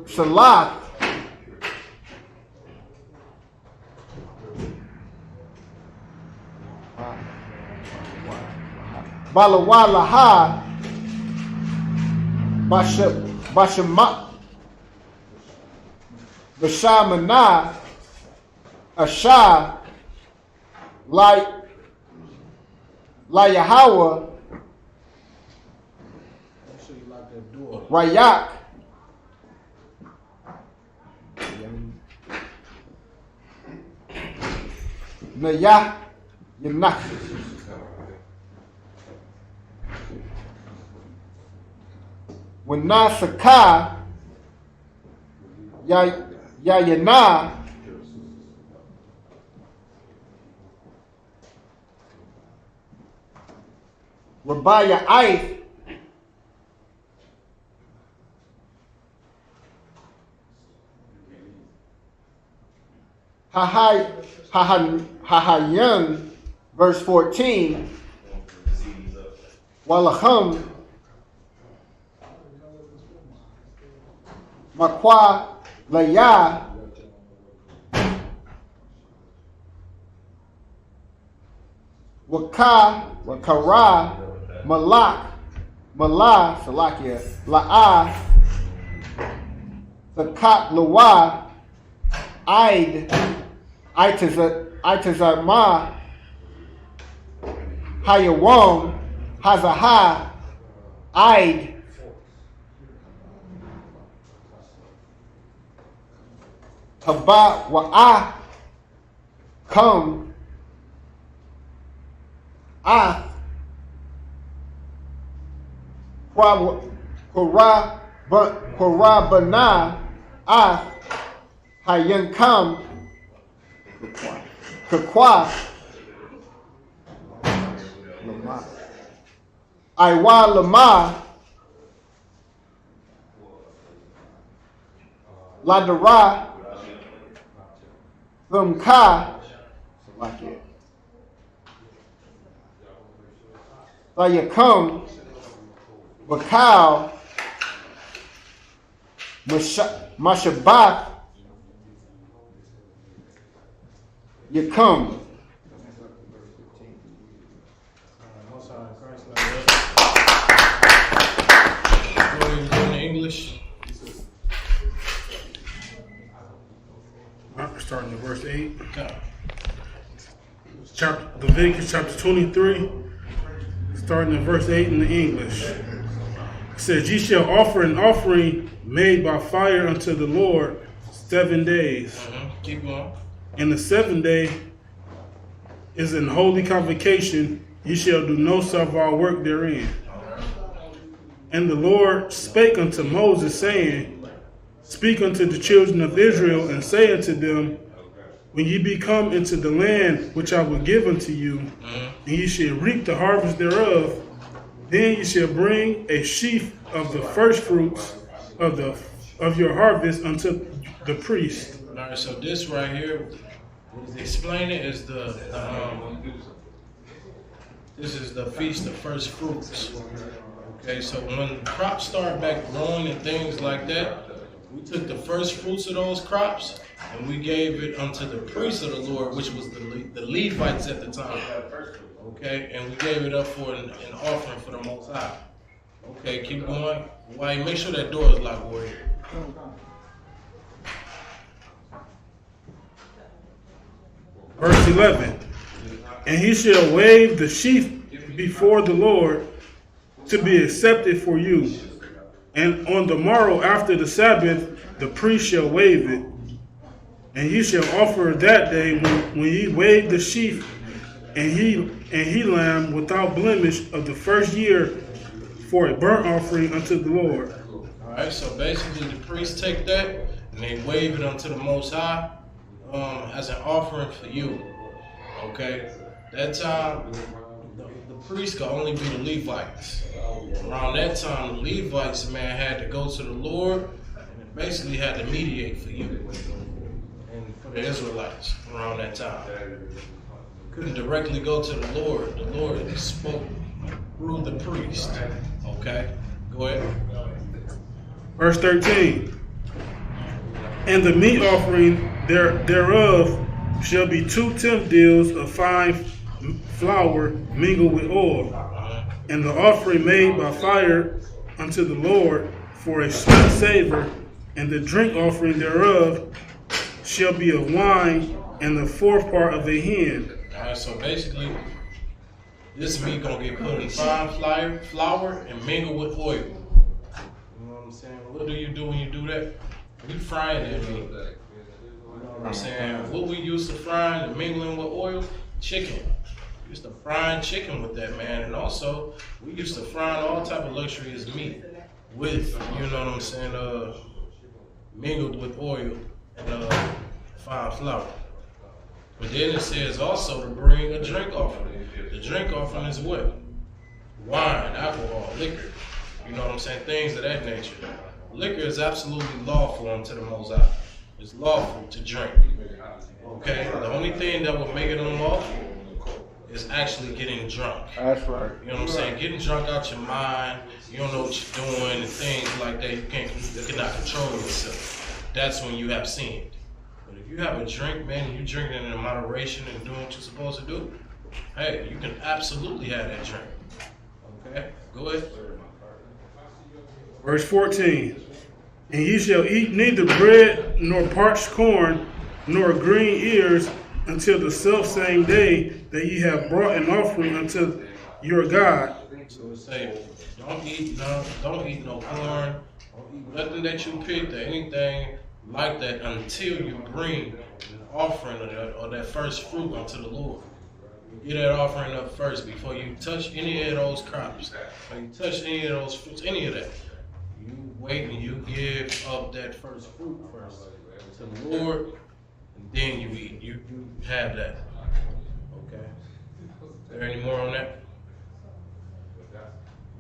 Salat Balawalaha Bashama Bashamana Asha La Yahweh Rayak Nayah Yanach When Nasaka Yayana, Rabbiah Ith, Hahayan, verse 14, Walacham, Makwa Laya, Wakara, Salakia, La'a, Zakat Lawa, Itazama, Hayawam, Hazaha, Id, Haba Wa'a, Come, Korabana, Hayankam, Kakwa, Iwa Lama, Ladara, Thumka, Layakam, Bakal, Mashabak, Yakum. English. Starting at verse 8. Leviticus chapter 23, starting at verse 8 in the English. It says, Ye shall offer an offering made by fire unto the Lord 7 days. Keep going. And the 7th day is an holy convocation. Ye shall do no servile work therein. And the Lord spake unto Moses, saying, Speak unto the children of Israel, and say unto them, When ye be come into the land which I will give unto you, and ye shall reap the harvest thereof, then ye shall bring a sheaf of the first fruits of your harvest unto the priest. All right, so this right here, explaining is this is the feast of first fruits. Okay, so when crops start back growing and things like that, we took the first fruits of those crops and we gave it unto the priests of the Lord, which was the Levites at the time. Okay, and we gave it up for an offering for the Most High. Okay, keep going. Why? Make sure that door is locked, warrior. Verse 11. And he shall wave the sheaf before the Lord to be accepted for you. And on the morrow after the Sabbath, the priest shall wave it. And ye shall offer that day when ye wave the sheaf and he lamb without blemish of the first year for a burnt offering unto the Lord. Alright, so basically the priests take that and they wave it unto the Most High as an offering for you. Okay? That time, the priests could only be the Levites. Around that time, the Levites, man, had to go to the Lord and basically had to mediate for you and for the Israelites around that time. Couldn't directly go to the Lord. The Lord spoke through the priest. Okay? Go ahead. Verse 13. And the meat offering thereof shall be 2 tenth deals of fine flour mingled with oil, and the offering made by fire unto the Lord for a sweet savor, and the drink offering thereof shall be of wine and the 4th part of a hin. Alright, so basically, this meat gonna get put in fine flour and mingled with oil. You know what I'm saying? What do you do when you do that? We frying that meat. You know what I'm saying? What we used to frying and mingling with oil? Chicken. We used to frying chicken with that, man. And also, we used to frying all type of luxurious meat with, you know what I'm saying, mingled with oil. and fine flour. But then it says also to bring a drink offering. The drink offering is what? Wine, alcohol, liquor. You know what I'm saying? Things of that nature. Liquor is absolutely lawful unto the Most High. It's lawful to drink. Okay? The only thing that would make it unlawful is actually getting drunk. That's right. You know what I'm saying? Getting drunk out your mind, you don't know what you're doing and things like that. You cannot control yourself. That's when you have sinned. But if you have a drink, man, and you drinking in moderation and doing what you're supposed to do, hey, you can absolutely have that drink. Okay? Go ahead. Verse 14. And ye shall eat neither bread nor parched corn nor green ears until the selfsame day that ye have brought an offering unto your God. So it say, don't eat no corn, don't eat nothing that you picked or anything like that until you bring an offering or that first fruit unto the Lord. Get that offering up first before you touch any of those crops, or you touch any of those fruits, any of that. You wait and you give up that first fruit first to the Lord, and then you eat. You have that. Okay. Is there any more on that?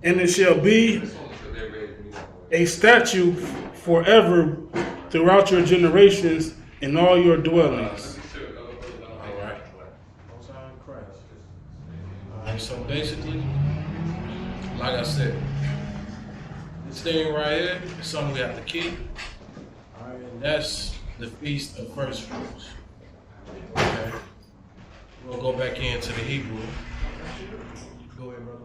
And it shall be a statute forever throughout your generations in all your dwellings. All right. All right. So basically, like I said, this thing right here is something we have to keep. All right, and that's the Feast of First Fruits. Okay. We'll go back into the Hebrew. Go ahead, brother.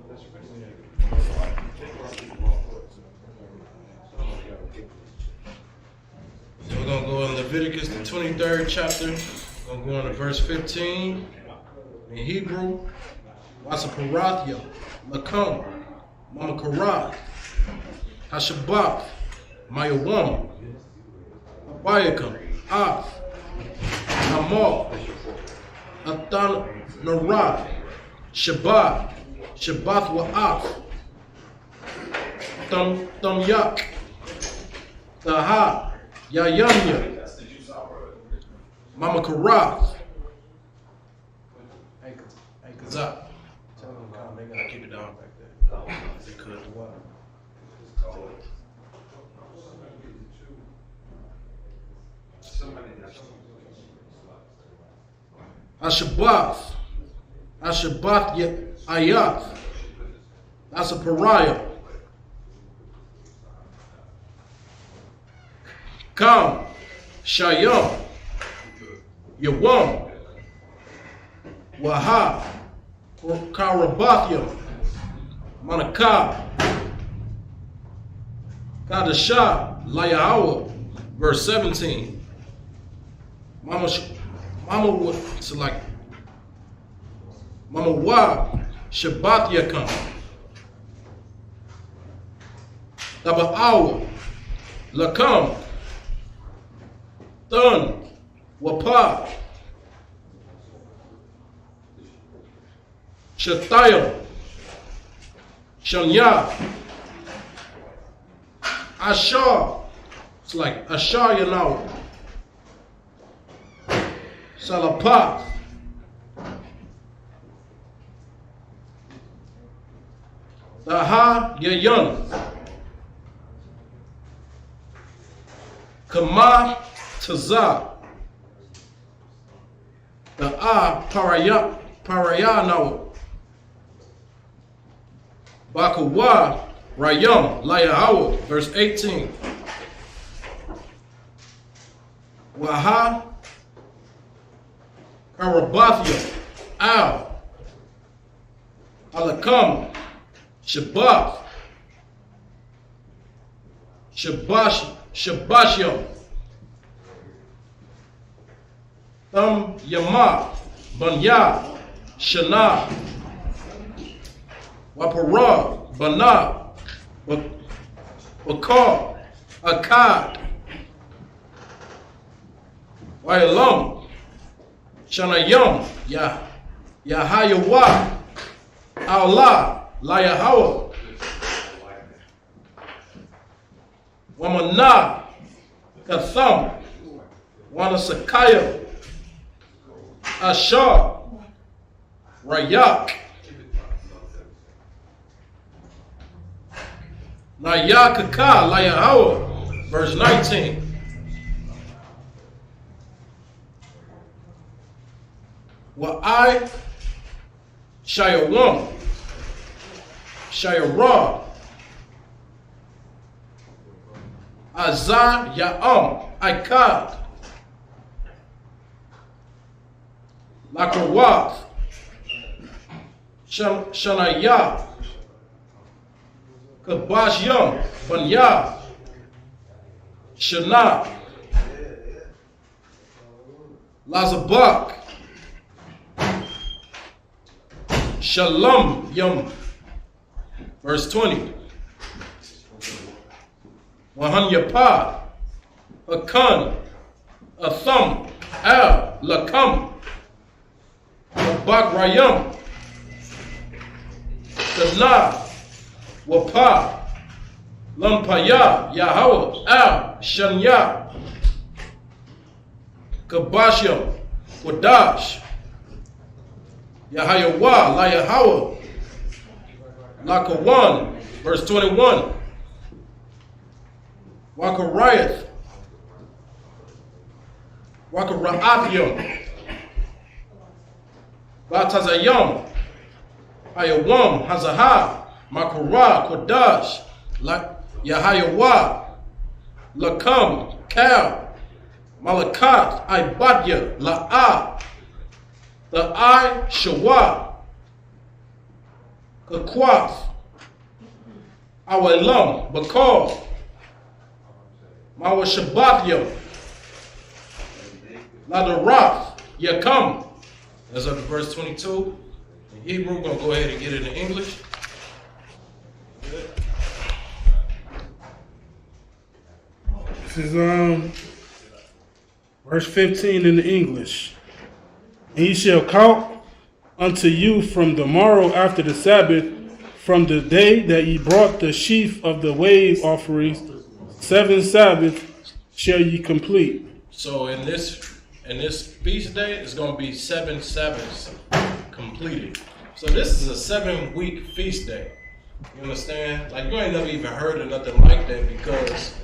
So we're going to go in Leviticus, the 23rd chapter. We're going to go into verse 15. In Hebrew, Wasaparathya, Lakam, Mamakarat, Hashabath, Mayawam, Abayakam, Af, Amal, Atan Narad, Shabbat, Shabbath Wa'af, Tam Yak, Taha, Yayamya, Mama Karath. Hey, Kazak. Tell them to come, they gotta keep it down back there. If they could. Ashabath. Ashabath Ayat. That's a pariah. Kam. Shayam. Yawam. Waha. Karabathya. Manakah. Kadashah. Layahawa. Verse 17. Mama would select Mama Wa Shabbat Yakam Taba'awa Lakam Thun Wapa Shatayam Shanya Ashar. It's like Ashar Yanawa Salapath, Taha Yayan, Kama Taza, Ta'a Parayanawa, Bakawa Rayam Layahawa, verse 18. Waha Karabathia, Al, Alakam, Shabbat, Shabashya, Thum Yama, Banya, Shana, Wapara, Bana, Wakar, Akkad, Wailam, Shanayam, Yahayawa, Allah, Layahawa, Wamana, Katham, Wanasakaya, Ashar, Rayak, Layakaka, Layahawa, verse 19. Wa'ai, Shayawam, Shayarah, Azar Ya'am, Aikad, Lakawath, Shanayah, Kabash Yum, Banya, Shana, Lazabak, Shalom Yum, verse 20. Wahan Yapa, Akan, Atham, Al, Lakam, Bak Rayam, Tana, Wapa, Lampaya, Yahweh, Al, Shanya, Kabashyam, Wadash, Yahayawa, Layahawa, Lakawan, verse 21. Wakariath, Wakara'athium, Batazayam, Ayawam, Hazaha, Makara, Kodash, Yahayawa, Lakam, Kal, Malakat, Ibadya, La'ah, the I, Shawa, Kakwath, Awalam, Bakal, Mawa Shabbathya, Ladarath, Yakam. That's up to verse 22. In Hebrew, we're going to go ahead and get it in English. This is verse 15 in the English. And he shall count unto you from the morrow after the Sabbath, from the day that ye brought the sheaf of the wave offerings, 7 Sabbaths shall ye complete. So in this feast day, it's going to be 7 Sabbaths completed. So this is a 7-week feast day. You understand? Like, you ain't never even heard of nothing like that, because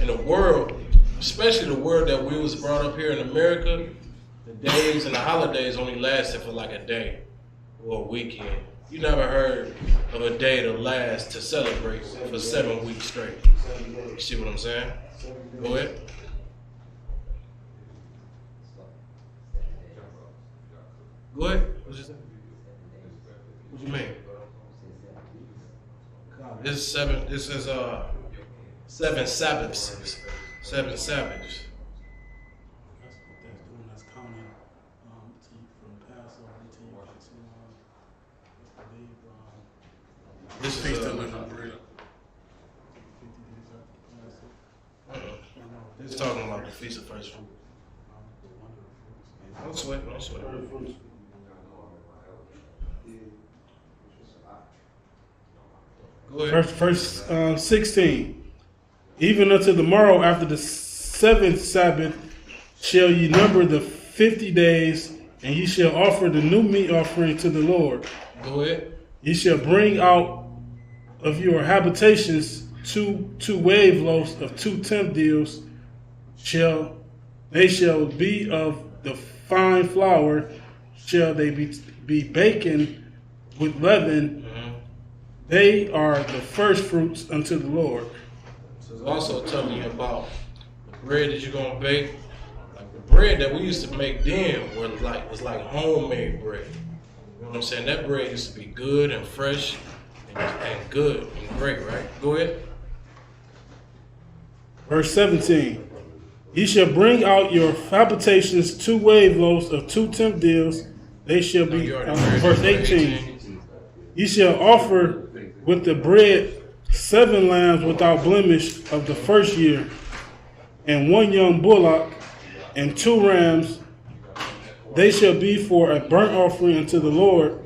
in the world, especially the world that we was brought up here in America, the days and the holidays only lasted for like a day or a weekend. You never heard of a day to last to celebrate for 7 weeks straight. You see what I'm saying? Go ahead. Go ahead. What you say? What you mean? This is 7 Sabbaths. 7 Sabbaths. This is this is talking about the Feast of First Fruit. Don't sweat, don't sweat. Go ahead. Verse 16. Even unto the morrow after the 7th Sabbath shall ye number the 50 days, and ye shall offer the new meat offering to the Lord. Go ahead. Ye shall bring out of your habitations two wave loaves of 2 tenth deals. They shall be of the fine flour. Shall they be baken with leaven? Mm-hmm. They are the first fruits unto the Lord. So it's also telling you about the bread that you're gonna bake. Like the bread that we used to make then was like homemade bread. You know what I'm saying? That bread used to be good and fresh and good and great, right? Go ahead. Verse 17. Ye shall bring out your habitations 2 wave loaves of 2 tenth deals. They shall be, verse 18. Ye shall offer with the bread 7 lambs without blemish of the first year, and 1 young bullock, and 2 rams. They shall be for a burnt offering unto the Lord,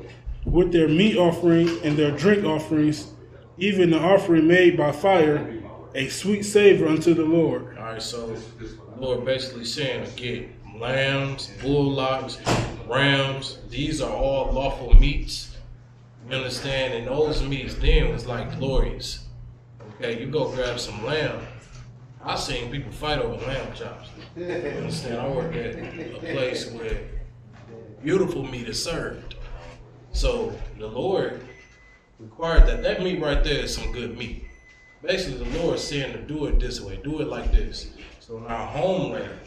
with their meat offering and their drink offerings, even the offering made by fire, a sweet savor unto the Lord. All right, so the Lord basically saying again, lambs, bullocks, rams, these are all lawful meats. You understand? And those meats then was like glorious. Okay, you go grab some lamb. I've seen people fight over lamb chops. You understand? I work at a place where beautiful meat is served. So the Lord required that meat right there is some good meat. Basically, the Lord is saying to do it this way, do it like this. So in our homeland,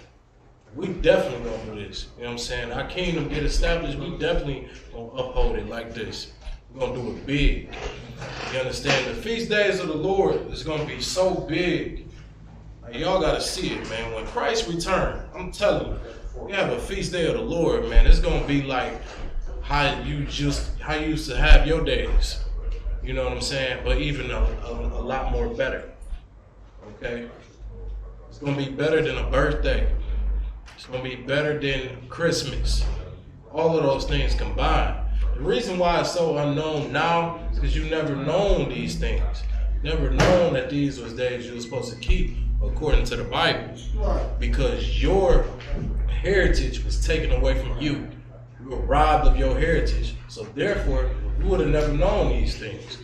we definitely gonna do this. You know what I'm saying? Our kingdom get established, we definitely gonna uphold it like this. We're gonna do it big. You understand? The feast days of the Lord is gonna be so big. Like, y'all gotta see it, man. When Christ return, I'm telling you, we have a feast day of the Lord, man. It's gonna be like how you used to have your days. You know what I'm saying? But even a lot more better. Okay? It's gonna be better than a birthday. It's gonna be better than Christmas. All of those things combined. The reason why it's so unknown now is because you never known these things. Never known that these was days you were supposed to keep according to the Bible. Because your heritage was taken away from you. You were robbed of your heritage. So therefore, you would have never known these things.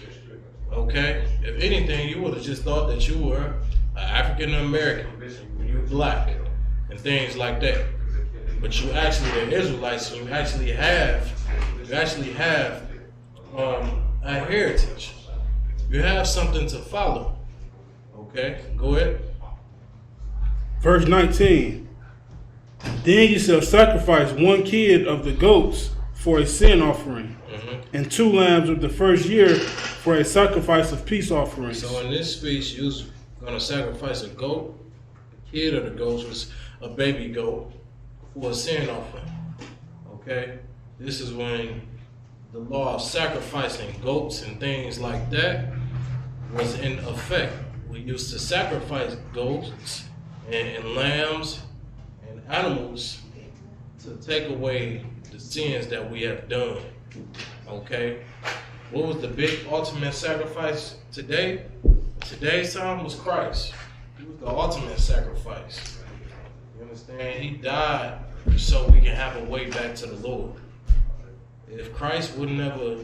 Okay? If anything, you would have just thought that you were an African American, you were black, and things like that. But you actually are Israelites, so you actually have a heritage. You have something to follow. Okay? Go ahead. Verse 19. Then you shall sacrifice one kid of the goats for a sin offering, and 2 lambs of the first year for a sacrifice of peace offerings. So in this feast, you was going to sacrifice a goat. The kid of the goats was a baby goat for a sin offering. Okay? This is when the law of sacrificing goats and things like that was in effect. We used to sacrifice goats and lambs and animals to take away the sins that we have done. Okay? What was the big ultimate sacrifice today? Today's time was Christ. He was the ultimate sacrifice. You understand? He died so we can have a way back to the Lord. If Christ would never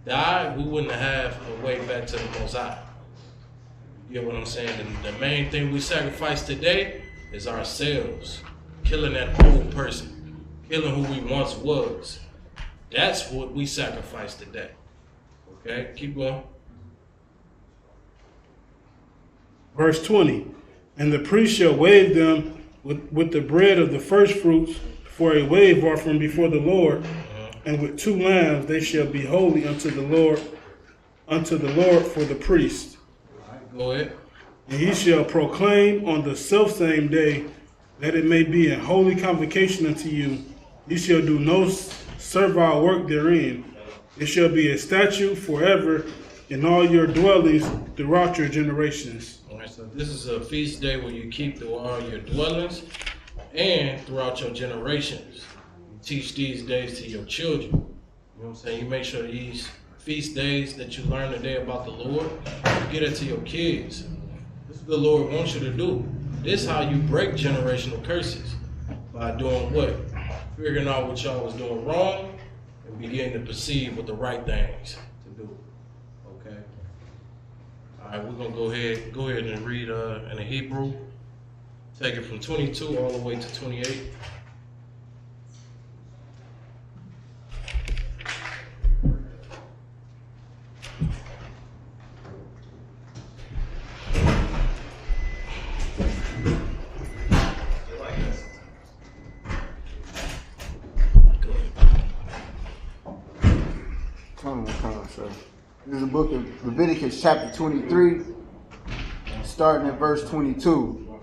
die, we wouldn't have a way back to the Most High. You get what I'm saying? The main thing we sacrifice today is ourselves. Killing that old person. Killing who we once was. That's what we sacrifice today. Okay? Keep going. Verse 20. And the priest shall wave them with the bread of the first fruits for a wave offering before the Lord, and with 2 lambs they shall be holy unto the Lord for the priest. All right, go ahead. And he shall proclaim on the selfsame day that it may be a holy convocation unto you. You shall do no servile work therein. It shall be a statute forever in all your dwellings throughout your generations. All right, so this is a feast day where you keep through all your dwellings and throughout your generations. You teach these days to your children. You know what I'm saying? You make sure these feast days that you learn today about the Lord, you get it to your kids. This is what the Lord wants you to do. This is how you break generational curses. By doing what? Figuring out what y'all was doing wrong and beginning to perceive what the right things to do. Okay? All right, we're going to go ahead and read in the Hebrew. Take it from 22 all the way to 28. This is the book of Leviticus chapter 23, starting at verse 22.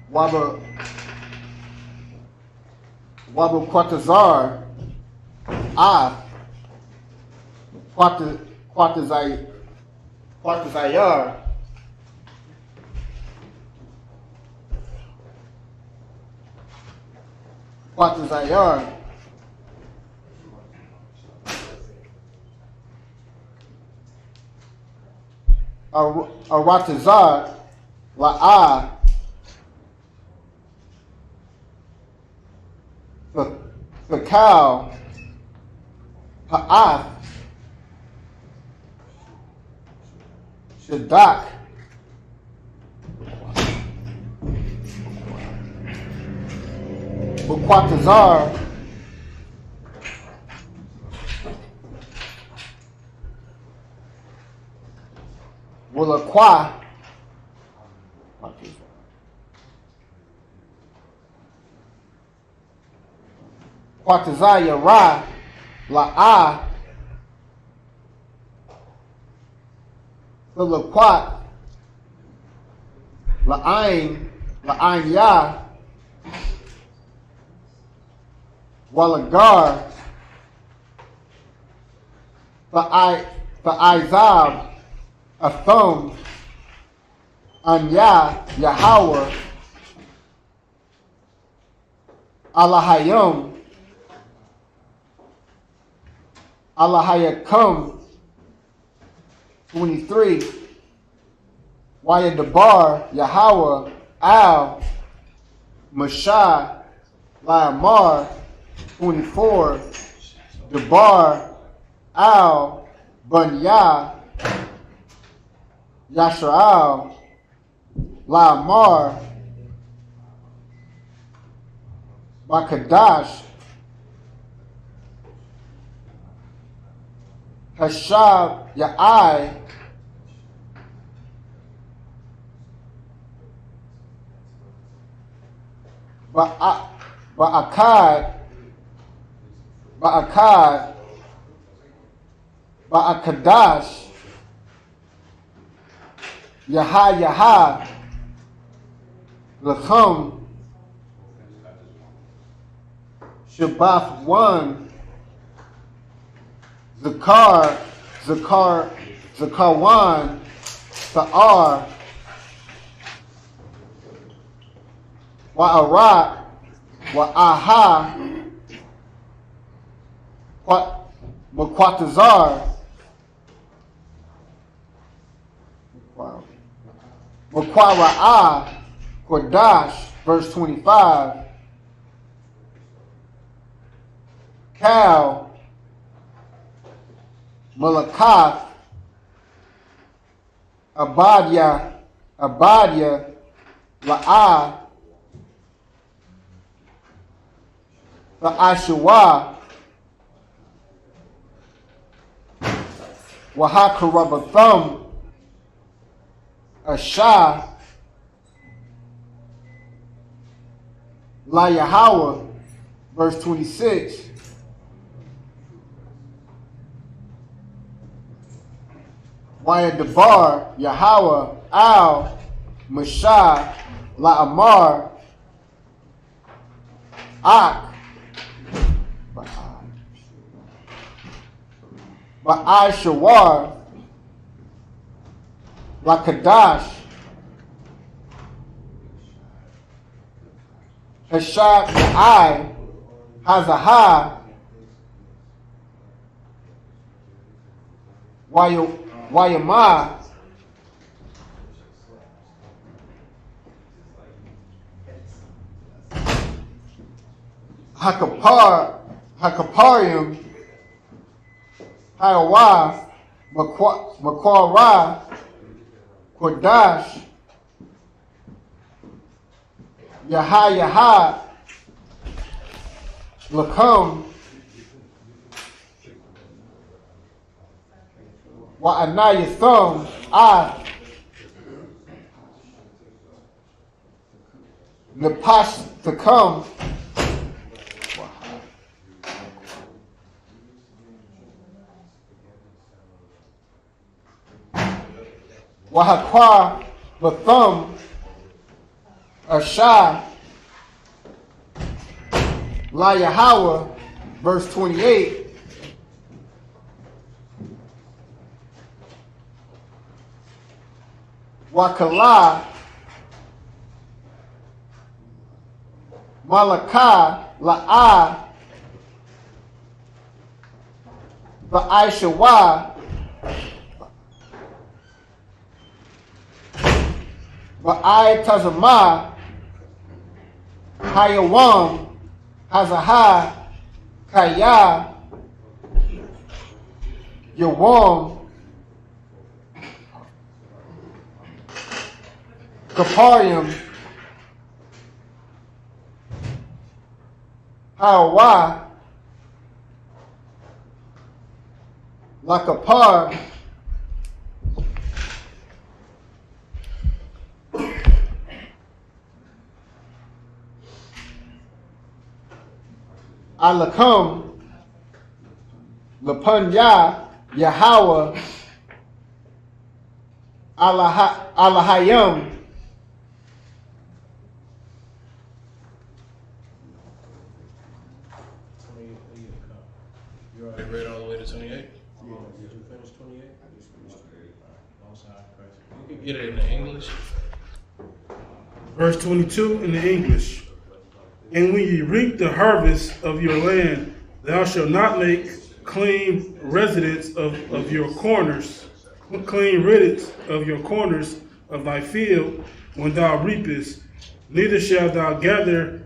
Waba Quatazar Quatazayar Aratazar, La'ah, Fakal, Ha'ath, Shadak, Bukwatazar, Wulakwa, Kwatazaya Ra, La'ah, Wulakwat, La'ain Ya, Walagar, Fa'izab, Athom, Anya, Yahweh, Allahayom, Allahayakum, 23, Wayadabar, Yahweh, Al, Mashah, Laamar, 24, Debar, Al, Bunya, Yashraal, Laamar, Bakadash, Hashab, Ya'ai, Ba'akad, Ba'akadash, Yaha, Lachum, Shabbath 1, Zakarwan, Sa'ar, Wa'arat, Wa'aha, Makwatazar, Makwara'ah, Kodash, verse 25, Cal, Malakath, Abadia, La'ah, La'ashawa, Wahakarabathum, Ashah, La Yahweh, verse 26. Wayadabar, Yahweh, Al, Mashah, La'amar, Ak, Ba'ai Shawar, Lakadash, Hashab Ai, Hazahah, Wayama, Hakaparium, Hayawa, Makwara, Kodash, Yaha, Lakum, Wa'anayathum, Napash Takum, Wahakwa Lathum, Ashah, La Yahweh, verse 28. Wakala, Malakah, La'ah, Ba'aishawa, Va'ai Tazama, Hayawam, Hazaha, Kaya, Yawam, Kaparium, Hawa, Lakapar, Alakam, Lapanya, Yahweh, Alahayam, You already read all the way to 28? Did you finish 28? Most High Christ. You can get it in the English. Verse 22 in the English. And when ye reap the harvest of your land, thou shalt not make clean residence of your corners, clean riddance of your corners of thy field when thou reapest, neither shalt thou gather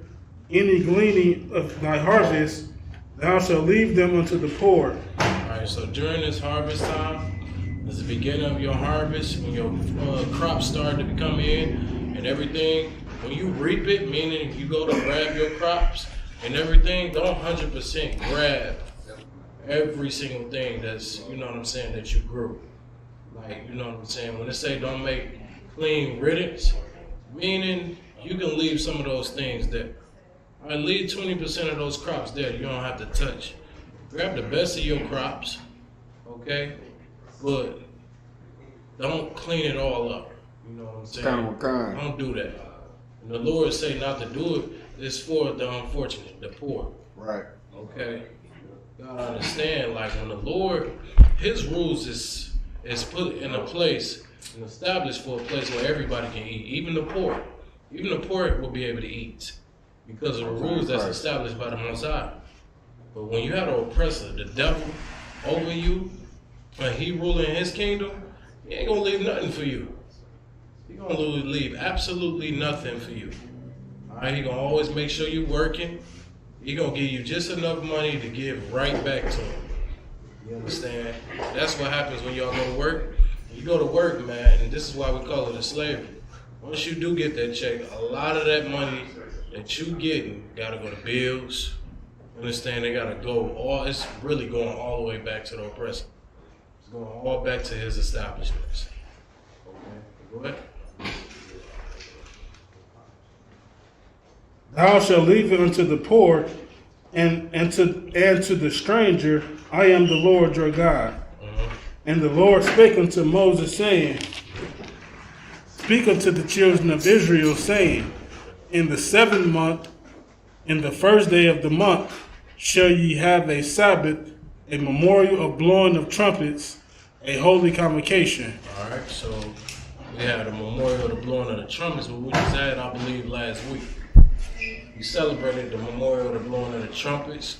any gleaning of thy harvest, thou shalt leave them unto the poor. Alright, so during this harvest time, it's the beginning of your harvest, when your crops start to come in and everything. When you reap it, meaning you go to grab your crops and everything, don't 100% grab every single thing that's, you know what I'm saying, that you grew. Like, you know what I'm saying? When they say don't make clean riddance, meaning you can leave some of those things there. All right, leave 20% of those crops there. You don't have to touch. Grab the best of your crops, okay? But don't clean it all up. You know what I'm saying? Don't do that. And the Lord say not to do it. It's for the unfortunate, the poor. Right. Okay? You gotta understand, like when the Lord, His rules is put in a place and established for a place where everybody can eat, even the poor. Even the poor will be able to eat because of the rules that's established by the Most High. But when you have an oppressor, the devil, over you, and he ruling his kingdom, he ain't gonna leave nothing for you. He gonna leave absolutely nothing for you. All right, he gonna always make sure you working. He gonna give you just enough money to give right back to him. You understand? That's what happens when y'all go to work. You go to work, man, and this is why we call it a slavery. Once you do get that check, a lot of that money that you getting gotta go to bills. Understand? They gotta go all. It's really going all the way back to the oppressor. It's going all back to his establishments. Okay, go ahead. Thou shalt leave it unto the poor, and to the stranger. I am the Lord your God. And the Lord spake unto Moses, saying, Speak unto the children of Israel, saying, In the 7th month, in the 1st day of the month, shall ye have a Sabbath, a memorial of blowing of trumpets, a holy convocation. All right, so we had a memorial of the blowing of the trumpets, but we just had, I believe, last week. We celebrated the memorial of the blowing of the trumpets.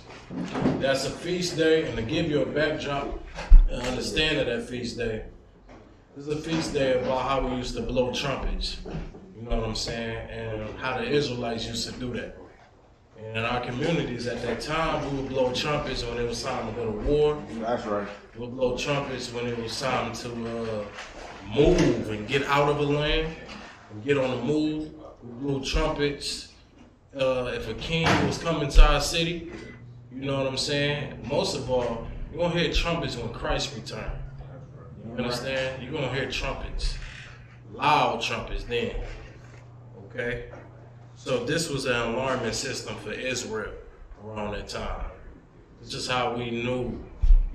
That's a feast day, and to give you a backdrop and understand of that feast day, this is a feast day about how we used to blow trumpets. You know what I'm saying? And how the Israelites used to do that. And in our communities at that time, we would blow trumpets when it was time to go to war. That's right. We would blow trumpets when it was time to move and get out of a land and get on the move. We blew trumpets if a king was coming to our city. You know what I'm saying? Most of all, you're going to hear trumpets when Christ returns. You understand? You're going to hear trumpets. Loud trumpets then. Okay? So this was an alarming system for Israel around that time. It's just how we knew,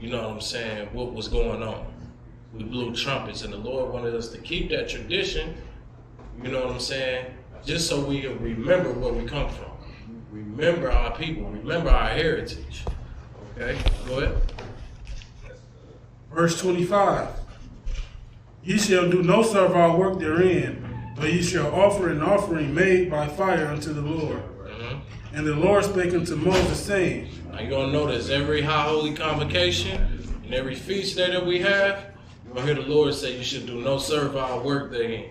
you know what I'm saying, what was going on. We blew trumpets, and the Lord wanted us to keep that tradition, you know what I'm saying, just so we can remember where we come from. Remember our people, remember our heritage. Okay, go ahead. Verse 25. Ye shall do no servile work therein, but ye shall offer an offering made by fire unto the Lord. And the Lord spake unto Moses, saying, Now you're going to notice every high holy convocation and every feast day that we have, you're going to hear the Lord say you should do no servile work therein.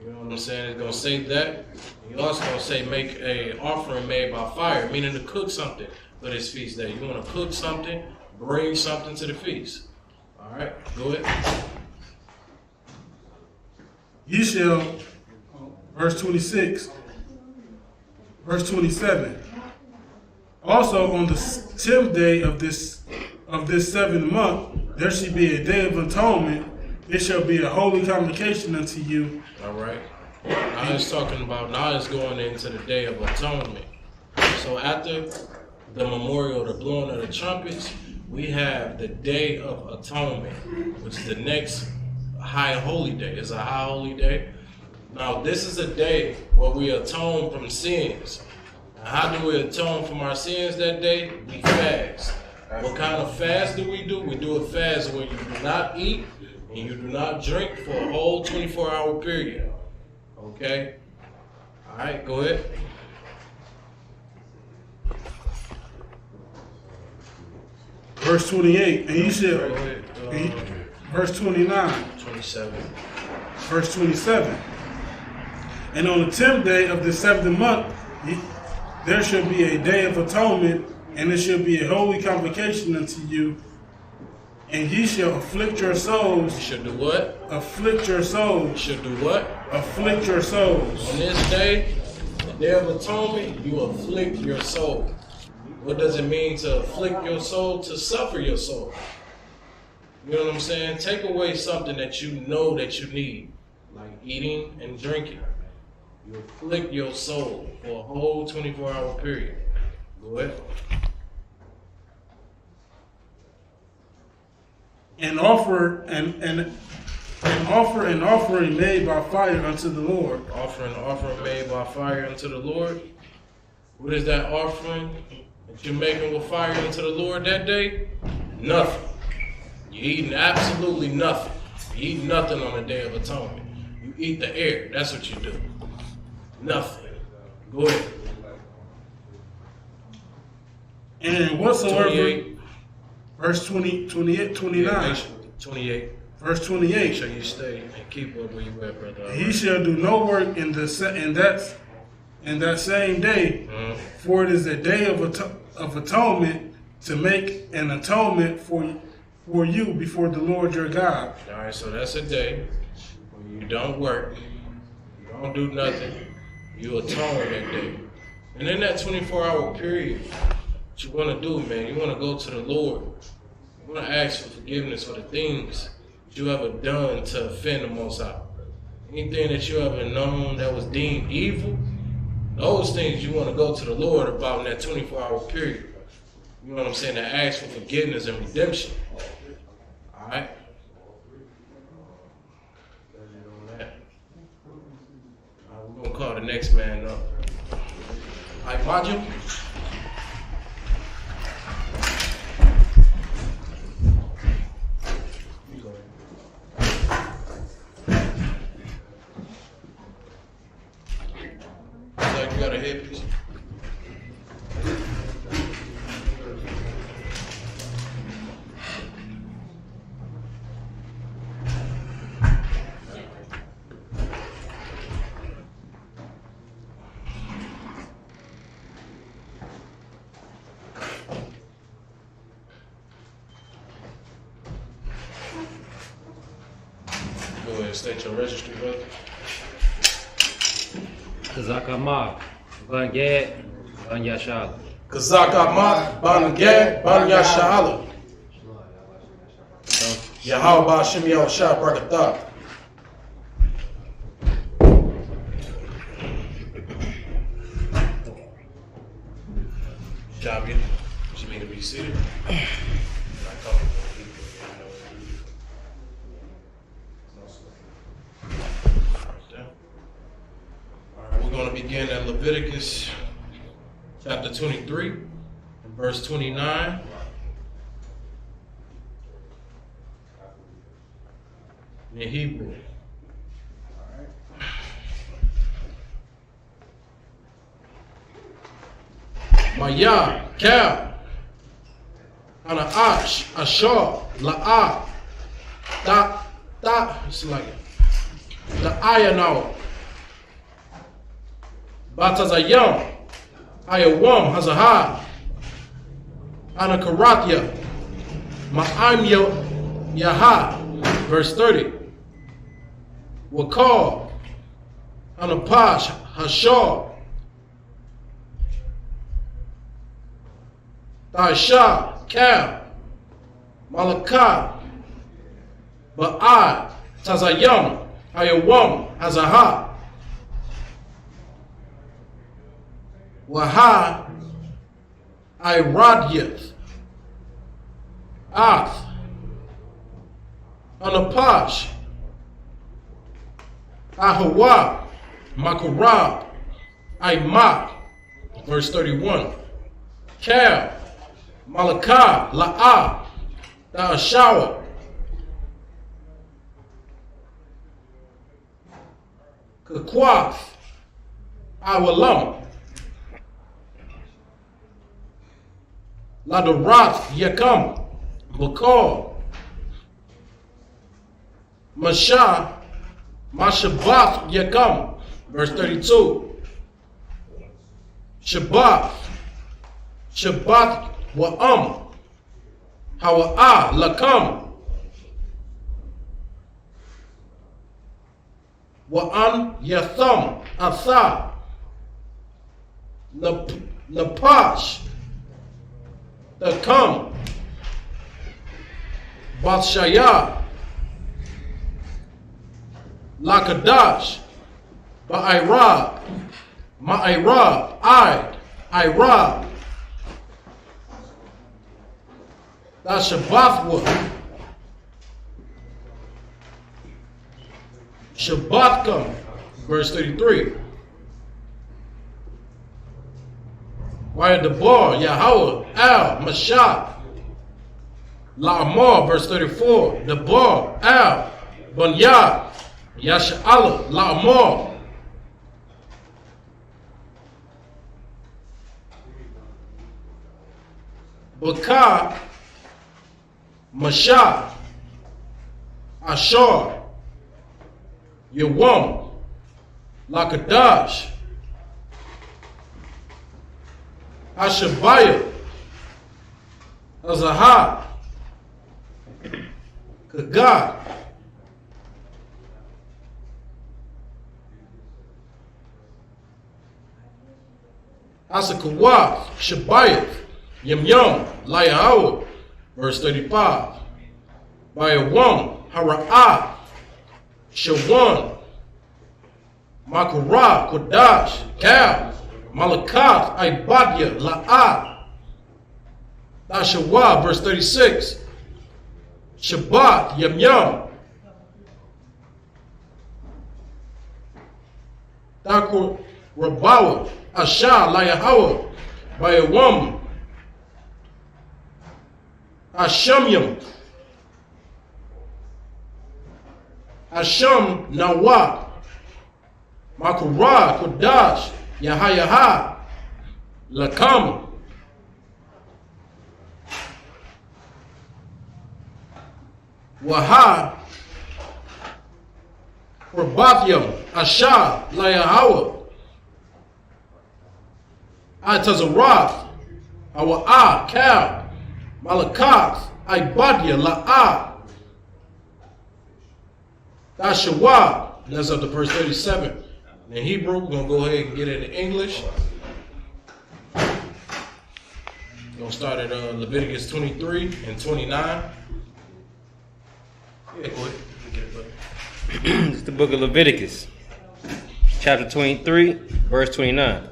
You know what I'm saying? It's gonna say that. You also gonna say make a offering made by fire, meaning to cook something for this feast day. You want to cook something, bring something to the feast. All right, go ahead. Ye shall, verse 26, verse 27. Also on the 10th day of this 7th month, there shall be a day of atonement. It shall be a holy convocation unto you. All right. Now it's talking about, now it's going into the Day of Atonement. So after the memorial, the blowing of the trumpets, we have the Day of Atonement, which is the next high holy day. It's a high holy day. Now this is a day where we atone from sins. Now, how do we atone from our sins that day? We fast. What kind of fast do? We do a fast where you do not eat and you do not drink for a whole 24-hour period. Okay? All right, go ahead. Verse 28, and ye shall, verse 29, 27. verse 27. And on the 10th day of the 7th month, there shall be a day of atonement, and it shall be a holy convocation unto you. And ye shall afflict your souls. You should do what? Afflict your souls. You should do what? Afflict your souls. On this day, the Day of Atonement, you afflict your soul. What does it mean to afflict your soul? To suffer your soul. You know what I'm saying? Take away something that you know that you need, like eating and drinking. You afflict your soul for a whole 24-hour period. Go ahead. And offer an offering made by fire unto the Lord. Offer an offering made by fire unto the Lord. What is that offering that you're making with fire unto the Lord that day? Nothing. You're eating absolutely nothing. You eat nothing on the Day of Atonement. You eat the air. That's what you do. Nothing. Go ahead. And whatsoever, 28. verse 20, 28, 29. 28. Verse Make 28. sure you stay and keep up where you at, brother. He shall do no work in that same day, for it is a day of atonement, to make an atonement for you before the Lord your God. All right, so that's a day when you don't work, you don't do nothing, you atone that day. And in that 24-hour period, what you want to do, man, you want to go to the Lord. You want to ask for forgiveness for the things that you ever done to offend the Most High. Anything that you ever known that was deemed evil, those things you want to go to the Lord about in that 24-hour period. You know what I'm saying? To ask for forgiveness and redemption. All right? We're going to call the next man up. All right, Majo. Like you got a headpiece. Go ahead, state your registry, brother. Zakamak, Ban Gad, Ban Yashal. Kazak Ahmad, Ban Gad, Ban Yasha'ala. Yahweh Hashem Yahushua Barakatah. Job, you need to be seated. We're going to begin at Leviticus chapter 23 and verse 29. In Hebrew. Maya, Kal, Anaash, Ashar, La'ah, Da, it's like the Ayanao. Batazayam, Ayawam, Hazahah, Anakarathya, Ma'am Yaha, verse 30. Wakal, Anapash, Hashar, Taisha, Kal, Malakah, Ba'ad, Tazayam, Ayawam, Hazahah, Waha, Iradyeth, Ath, Anapash, Ahawa, Makarab, Aimak, verse 31. Kal, Malakah, La'ah, Da'ashawa, Kakwath, Awalam, Ladarath, Yakam, Bakal, Mashah, Mashabath, Yakam, verse 32. Shabbath, Shabbath, Wa'am, Hawa'ah, Lakam, Wa'an, Yatham, Atha, Napash, Takam, Bathshayah, Lakadash, Ba'irab, Ma'irab, Irab, Dashabathwa, Shabbatkam, verse 33. Why the bar, Yahweh, Al, Mashah, La'amar, verse 34. The bar, Al, Bunyah, Yasha'ala, La'amar. Bakah, Mashah, Ashar, Yawam, Lakadash, Ashabiah, Azahah, Kagah, Asakawath, Shabiah, Yam, Layahawa, verse 35. Bayawam, Hara'ah, Shawan, Makarah, Kodash, Kal, Malakath, Ibadya, La'ah, Dashawa, verse 36. Shabbat, Yam, Dakur, Rabawa, Asha, Layahawa, Bayawam, Ashamyam, Asham, Nawa, Makurah, Kodash, Yahayaha, Lakam, Waha, Rabathyam, Asha, Layahawa, Atazarath, Awa'ah, Kal, Malakath, Ibadya, La'ah, Dashawa. That's up to verse 37. In Hebrew, we're going to go ahead and get it in English. We're going to start at Leviticus 23 and 29. Yeah, go ahead. It's the book of Leviticus, chapter 23, verse 29.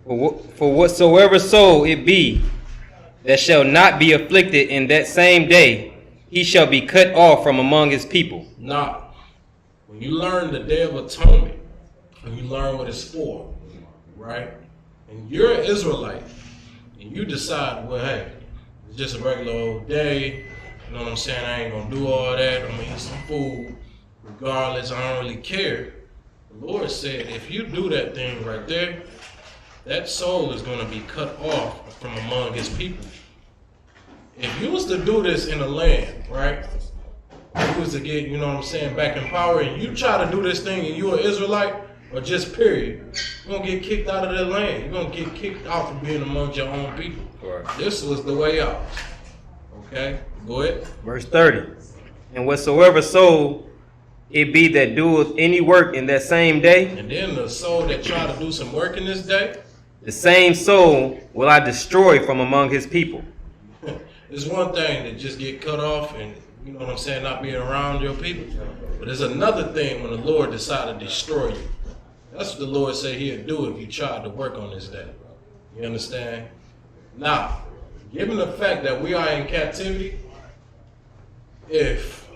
For whatsoever soul it be that shall not be afflicted in that same day, he shall be cut off from among his people. Now, when you learn the Day of Atonement, and you learn what it's for, right? And you're an Israelite, and you decide, well, hey, it's just a regular old day. You know what I'm saying? I ain't gonna do all that. I'm gonna eat some food. Regardless, I don't really care. The Lord said, if you do that thing right there, that soul is gonna be cut off from among his people. If you was to do this in the land, right? You was to get, you know what I'm saying, back in power, and you try to do this thing and you're an Israelite, or just period, you're gonna get kicked out of their land. You're gonna get kicked out for being amongst your own people. Right. This was the way out. Okay, go ahead. Verse 30. And whatsoever soul it be that doeth any work in that same day, And then the soul that try to do some work in this day, the same soul will I destroy from among his people. it's one thing to just get cut off and, you know what I'm saying, not being around your people. But there's another thing when the Lord decided to destroy you. That's what the Lord said he'll do if you tried to work on this day. You understand? Now, given the fact that we are in captivity, if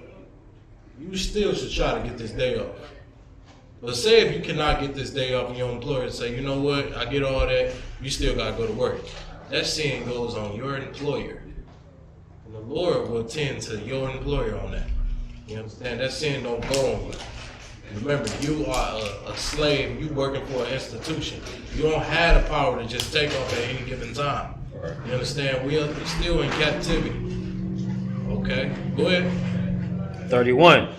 you still should try to get this day off. But say if you cannot get this day off and your employer say, you know what, I get all that, you still got to go to work. That sin goes on your employer. And the Lord will tend to your employer on that. You understand? That sin don't go on you. Remember, you are a slave. You working for an institution. You don't have the power to just take off at any given time. You understand? We are still in captivity. Okay, go ahead. 31.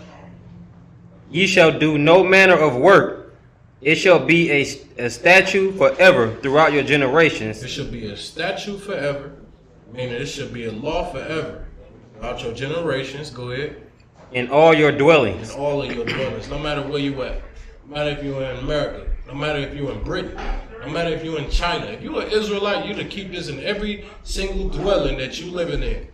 Ye shall do no manner of work. It shall be a statute forever throughout your generations. It shall be a statute forever, meaning it should be a law forever throughout your generations. Go ahead. In all your dwellings. In all of your dwellings, no matter where you at. No matter if you're in America. No matter if you're in Britain. No matter if you're in China. If you're an Israelite, you to keep this in every single dwelling that you living in.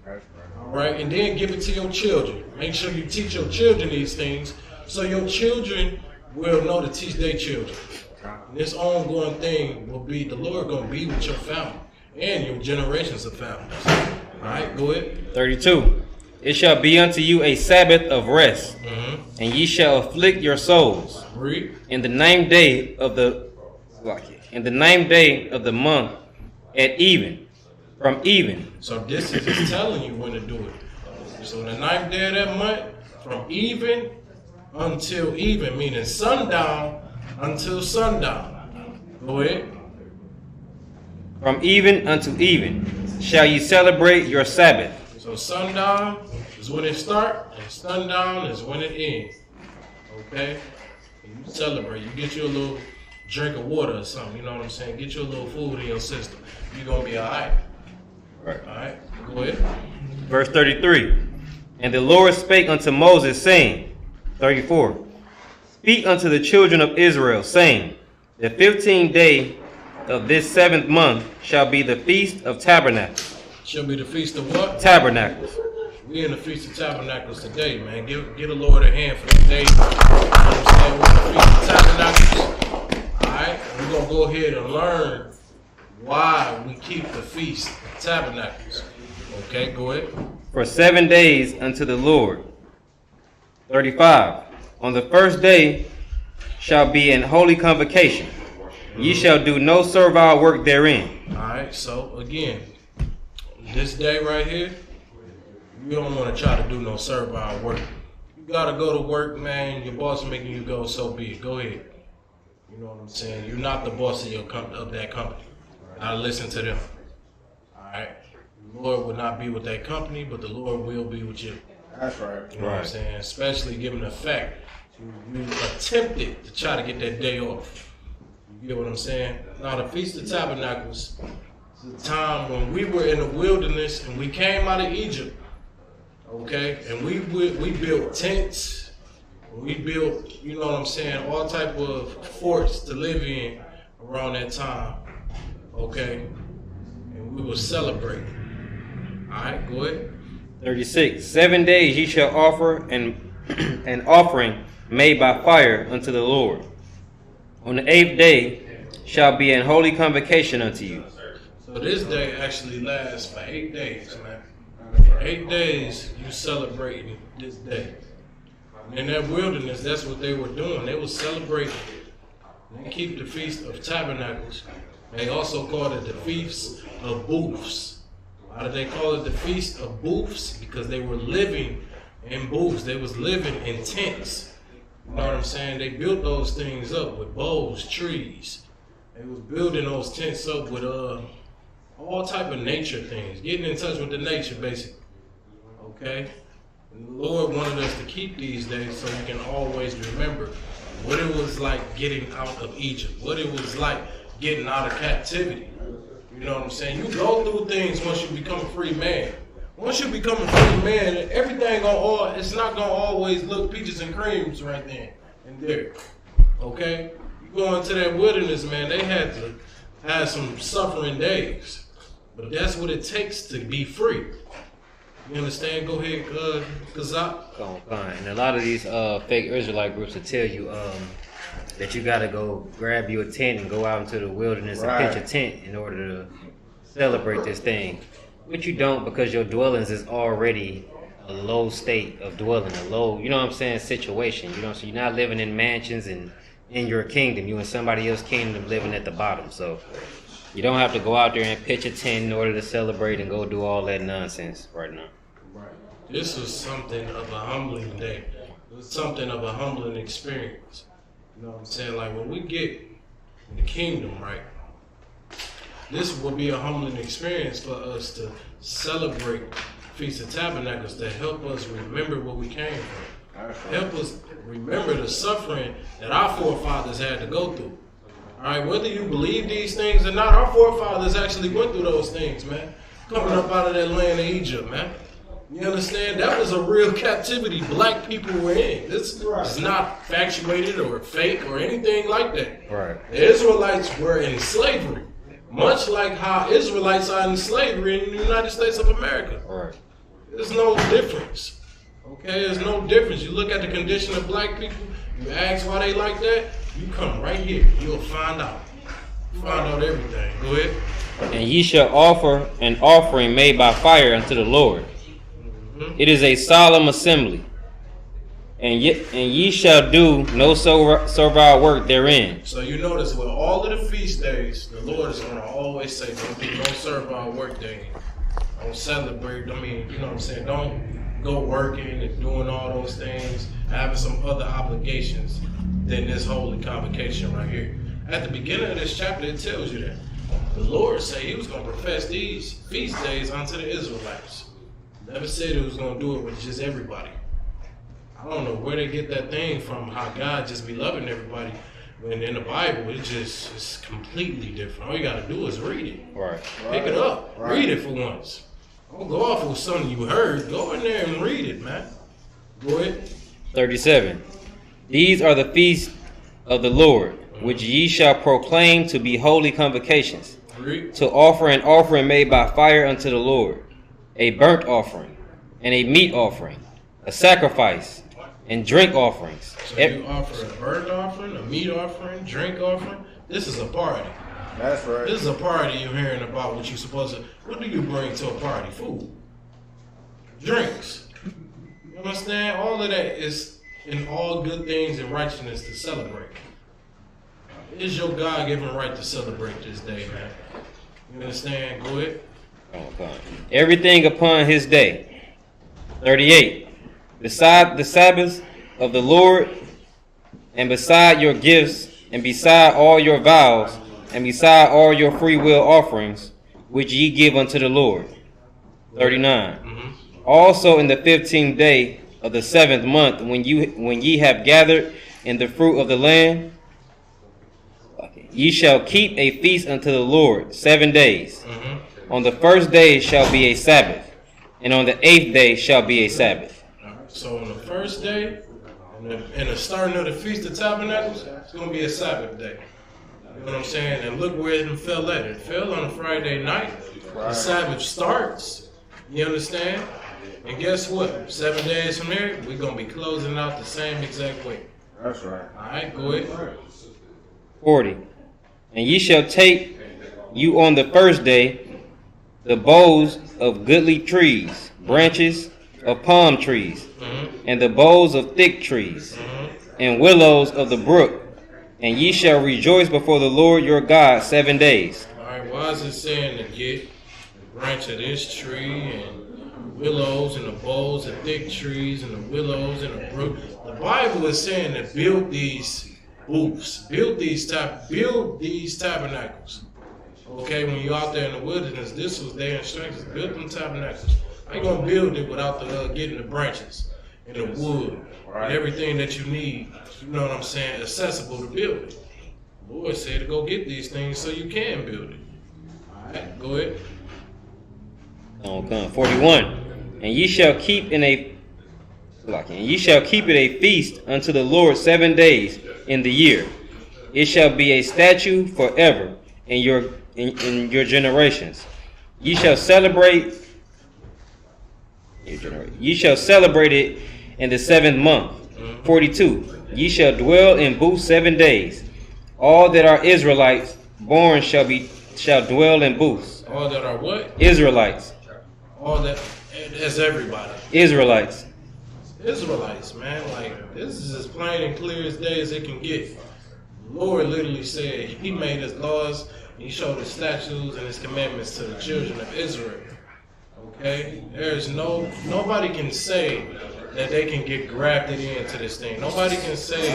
All right, and then give it to your children. Make sure you teach your children these things, so your children will know to teach their children. And this ongoing thing will be the Lord going to be with your family and your generations of families. All right, go ahead. 32. It shall be unto you a Sabbath of rest, and ye shall afflict your souls. Read. In the ninth day of the month at even, from even. So this is just telling you when to do it. So the ninth day of that month, from even until even, meaning sundown until sundown. Go ahead. From even unto even shall ye celebrate your Sabbath. So sundown is when it starts, and sundown is when it ends. Okay? And you celebrate. You get you a little drink of water or something, you know what I'm saying? Get you a little food in your system. You're going to be all right. Right. All right? Go ahead. Verse 33. And the Lord spake unto Moses, saying, 34. Speak unto the children of Israel, saying, the 15th day of this 7th month shall be the feast of tabernacles. Shall be the feast of what? Tabernacles. We in the Feast of Tabernacles today, man. Give the Lord a hand for the day. You know what I'm saying? We're in the Feast of Tabernacles. Alright? We're going to go ahead and learn why we keep the Feast of Tabernacles. Okay, go ahead. For 7 days unto the Lord. 35. On the first day shall be an holy convocation. Ye shall do no servile work therein. Alright, so again, this day right here, you don't want to try to do no servile work. You got to go to work, man. Your boss making you go, so be it. Go ahead. You know what I'm saying? You're not the boss of your of that company. I listen to them. Alright? The Lord will not be with that company, but the Lord will be with you. That's right. You know what I'm saying? Especially given the fact you attempted to try to get that day off. You get what I'm saying? Now, the Feast of Tabernacles is a time when we were in the wilderness and we came out of Egypt. Okay? And we built tents. We built, you know what I'm saying, all type of forts to live in around that time. Okay? And we will celebrate. Alright, go ahead. 36. 7 days ye shall offer an offering made by fire unto the Lord. On the 8th day shall be an holy convocation unto you. So this day actually lasts for 8 days, man. 8 days you celebrating this day. In that wilderness, that's what they were doing. They were celebrating. They keep the Feast of Tabernacles. They also call it the Feast of Booths. Why did they call it the Feast of Booths? Because they were living in booths. They was living in tents. You know what I'm saying? They built those things up with boughs, trees. They was building those tents up with all type of nature things. Getting in touch with the nature, basically. Okay? And the Lord wanted us to keep these days so we can always remember what it was like getting out of Egypt, what it was like getting out of captivity. You know what I'm saying? You go through things once you become a free man. Once you become a free man, everything it's not gonna always look peaches and creams right then and there. Okay? You go into that wilderness, man, they had to have some suffering days. But that's what it takes to be free. You understand? Go ahead, Kazak. And a lot of these fake Israelite groups will tell you that you gotta go grab you a tent and go out into the wilderness and pitch a tent in order to celebrate this thing. But you don't, because your dwellings is already a low state of dwelling, a low, you know what I'm saying, situation. You know, so you're not living in mansions and in your kingdom. You in somebody else's kingdom living at the bottom. So you don't have to go out there and pitch a tent in order to celebrate and go do all that nonsense right now. This was something of a humbling day. It was something of a humbling experience. You know what I'm saying? Like when we get in the kingdom, right? This will be a humbling experience for us to celebrate Feast of Tabernacles, to help us remember where we came from. Help us remember the suffering that our forefathers had to go through. All right, whether you believe these things or not, our forefathers actually went through those things, man. Coming up out of that land of Egypt, man. You understand? That was a real captivity black people were in. This is not factuated or fake or anything like that. Right. The Israelites were in slavery, much like how Israelites are in slavery in the United States of America. Right. There's no difference. Okay, there's no difference. You look at the condition of black people, you ask why they like that, you come right here. You'll find out. Find out everything. Go ahead. And ye shall offer an offering made by fire unto the Lord. It is a solemn assembly, and ye shall do no servile work therein. So you notice with all of the feast days, the Lord is going to always say, don't do no servile work therein. Don't celebrate. I mean, you know what I'm saying? Don't go working and doing all those things, having some other obligations than this holy convocation right here. At the beginning of this chapter, it tells you that the Lord said he was going to profess these feast days unto the Israelites. Never said it was going to do it with just everybody. I don't know where they get that thing from, how God just be loving everybody. When in the Bible, it's completely different. All you got to do is read it. Right. Pick it up. Right. Read it for once. Don't go off with something you heard. Go in there and read it, man. Go ahead. 37. These are the feasts of the Lord, which ye shall proclaim to be holy convocations, to offer an offering made by fire unto the Lord, a burnt offering, and a meat offering, a sacrifice, and drink offerings. So you offer a burnt offering, a meat offering, drink offering. This is a party. That's right. This is a party you're hearing about. What you supposed to? What do you bring to a party? Food, drinks. You understand? All of that is in all good things and righteousness to celebrate. It's your God-given right to celebrate this day, man. You understand? Go ahead. Everything upon his day. 38. Beside the Sabbaths of the Lord, and beside your gifts, and beside all your vows, and beside all your free will offerings, which ye give unto the Lord. 39. Also in the 15th day of the 7th month, when ye have gathered in the fruit of the land, ye shall keep a feast unto the Lord 7 days. On the first day shall be a Sabbath, and on the 8th day shall be a Sabbath. So on the first day, and the starting of the Feast of Tabernacles, it's going to be a Sabbath day. You know what I'm saying? And look where it fell at. It fell on a Friday night. The Sabbath starts. You understand? And guess what? 7 days from here, we're going to be closing out the same exact way. That's right. All right, go ahead. 40. And ye shall take you on the first day the boughs of goodly trees, branches of palm trees, and the boughs of thick trees, and willows of the brook, and ye shall rejoice before the Lord your God 7 days. All right, why is it saying to get the branch of this tree and willows and the boughs of thick trees and the willows and the brook? The Bible is saying to build these booths, build these tabernacles. Okay, when you're out there in the wilderness, this was their instructions. Build them tabernacles. I ain't gonna build it without getting the branches and the wood, and everything that you need, you know what I'm saying, accessible to build it. The Lord said to go get these things so you can build it. Alright, go ahead. 41. And ye shall keep it a feast unto the Lord 7 days in the year. It shall be a statute forever in your generations. Ye shall celebrate it in the 7th month. 42. Ye shall dwell in booths 7 days. All that are Israelites born shall dwell in booths. All that are what? Israelites. All that, that's everybody. Israelites, man. Like, this is as plain and clear as day as it can get. The Lord literally said he made his laws, he showed his statutes and his commandments to the children of Israel. Okay? There's nobody can say that they can get grafted into this thing. Nobody can say,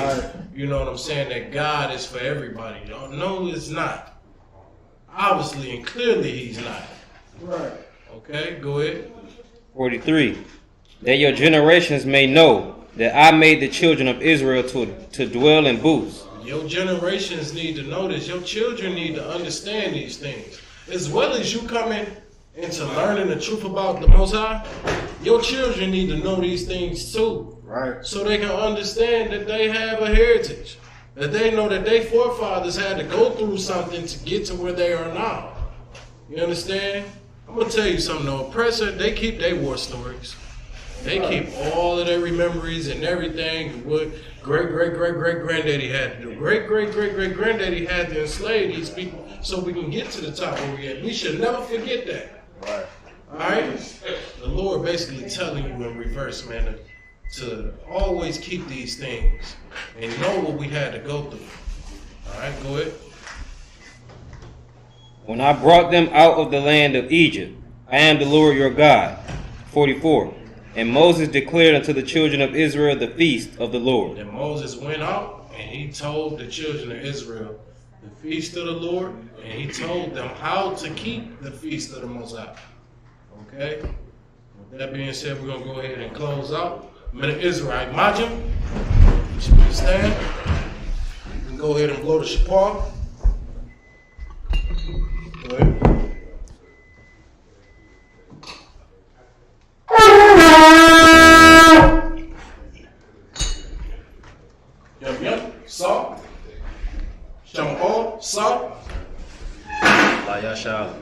you know what I'm saying, that God is for everybody. No, it's not. Obviously and clearly he's not. Right. Okay, go ahead. 43. That your generations may know that I made the children of Israel to dwell in booths. Your generations need to know this. Your children need to understand these things. As well as you coming into learning the truth about the Most High, your children need to know these things too. Right. So they can understand that they have a heritage. That they know that their forefathers had to go through something to get to where they are now. You understand? I'm going to tell you something. The oppressor, they keep their war stories. They keep all of their memories and everything. What great-great-great-great-granddaddy had to do. Great-great-great-great-granddaddy had to enslave these people so we can get to the top where we're at. We should never forget that. Right. All right? The Lord basically telling you in reverse, man, to always keep these things and know what we had to go through. All right, go ahead. When I brought them out of the land of Egypt, I am the Lord your God. 44. And Moses declared unto the children of Israel the feast of the Lord. And Moses went out and he told the children of Israel the feast of the Lord, and he told them how to keep the feast of the Most High. Okay? With that being said, we're going to go ahead and close out. Minute Israelite Majim, you should stand. You can go ahead and blow the shofar. Go ahead. Yum, salt. Shampoo, salt. La Yashal.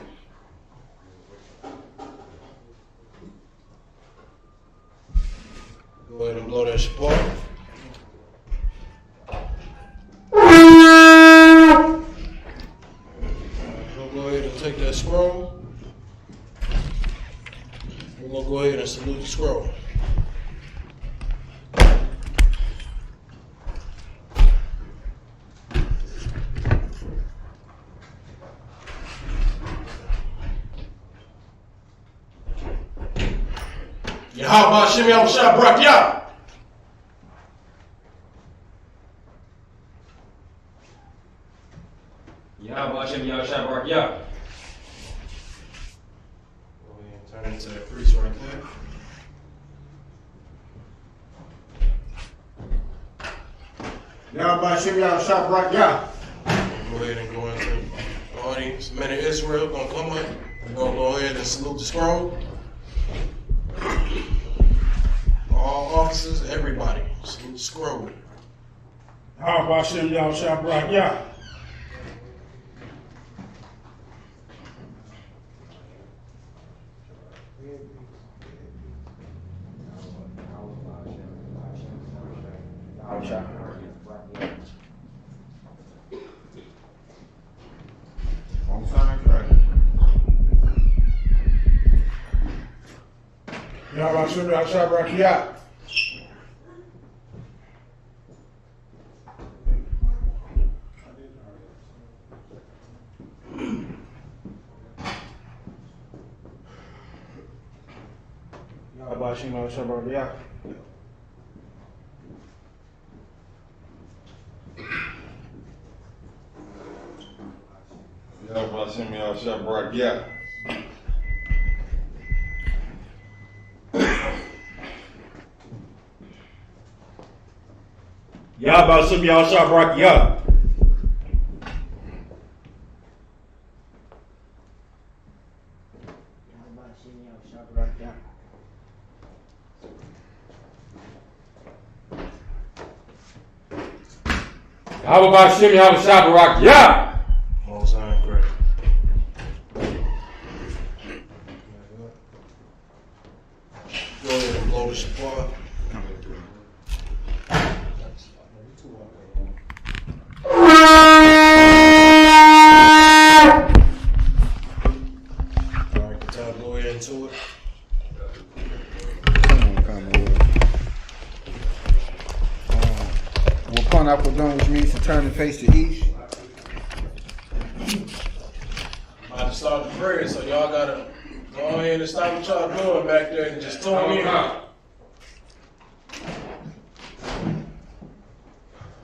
Go ahead and blow that shofar. We'll go ahead and take that scroll. We're going to go ahead and salute the scroll. Yahweh Shem Yahushua Brakya. Yahweh Shem Yahushua Brakya. Go ahead and turn into that priest right there. Yahweh Shem Yahushua Brakya. Go ahead and go into the audience. Men of Israel gonna come up. We're gonna go ahead and salute the scroll. All officers, everybody, salute the scroll. How about Shem Yahushua Brakya? Yahweh Shem Yahushua Brakya. Yahweh Shem Yahushua Brakya. Yahweh Shem Yahushua Brakya. Yahweh Shem Yahushua Barak Yah. How about Shem Yahushua Barak Yah? Most High and great. Go ahead and blow the shofar. Alright, time to go ahead into it. Upon Apodon, which means to turn and face the east. I'm about to start the prayer, so y'all gotta go ahead and stop what y'all doing back there and just tune in.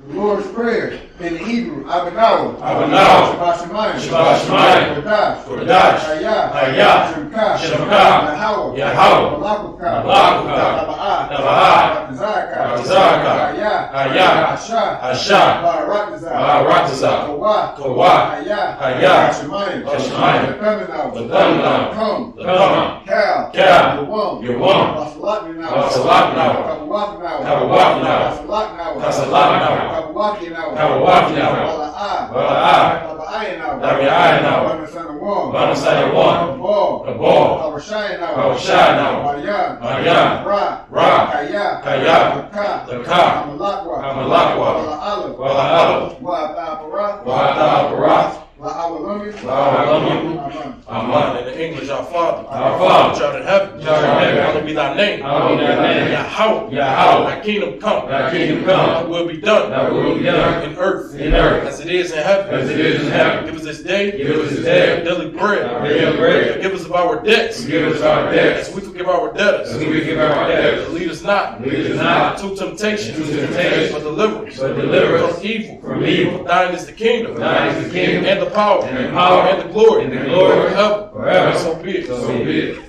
The Lord's Prayer in the Hebrew, Abanawa. Abanawa. Shabbat Shemayim. Shabbat Shemayim. Kodash. Kodash. Hayah. Hayah. Shemkah. Shemkah. Yahweh. Yahweh. Malakukah. Malakukah. Taba'ah. Taba'ah. Batazakah. Batazakah. Hayah. Hayah. Asha. Asha. Baratazah. Baratazah. Kawah. Kawah. Hayah. Hayah. Shemayim. Shemayim. Lepemenau. Lepemenau. Come. Come. Cal. Cal. Yawam. Yawam. Basalatnau. Basalatnau. Kabawatnau. Kabawatnau. Basalatnau. Basalatnau. Kabawatnau. Kabawatnau. Wala'ah. Wala'ah. Tabi'ayanau. Tabi'ayanau. Banasanawan. Banasanawan. Kabal. Kabal. Hawashayanau. Hawashayanau. Maryan. Maryan. Ra. Ra. Kaya. Kaya. Laka. Laka. Hamalakwa. Hamalakwa. Wala'alaf. Wala'alaf. Wa'ata'aparath. Wa'ata'aparath. La'awalamim. La'awalamim. Amen. Amen. In the English, our Father. Our Father. Which art in heaven. Which art in heaven. Hallowed be thy name. Hallowed be thy name. Yahweh. Yahweh. Thy kingdom come. Thy kingdom come. Thy will be done. Thy will be done. In earth. In earth. As it is in heaven. As it is in heaven. Give us this day. Give us this day our daily bread. our daily bread. Forgive us of our debts. Forgive us our debts. As we forgive our debtors. As we forgive our debtors. Lead us not. Lead us not into temptation. into temptation. But deliver us. But deliver us from evil. from evil. For thine is the kingdom. For thine is the kingdom. And the power. And the power. And the glory. And the glory. Forever. Forever. So be it. So be it.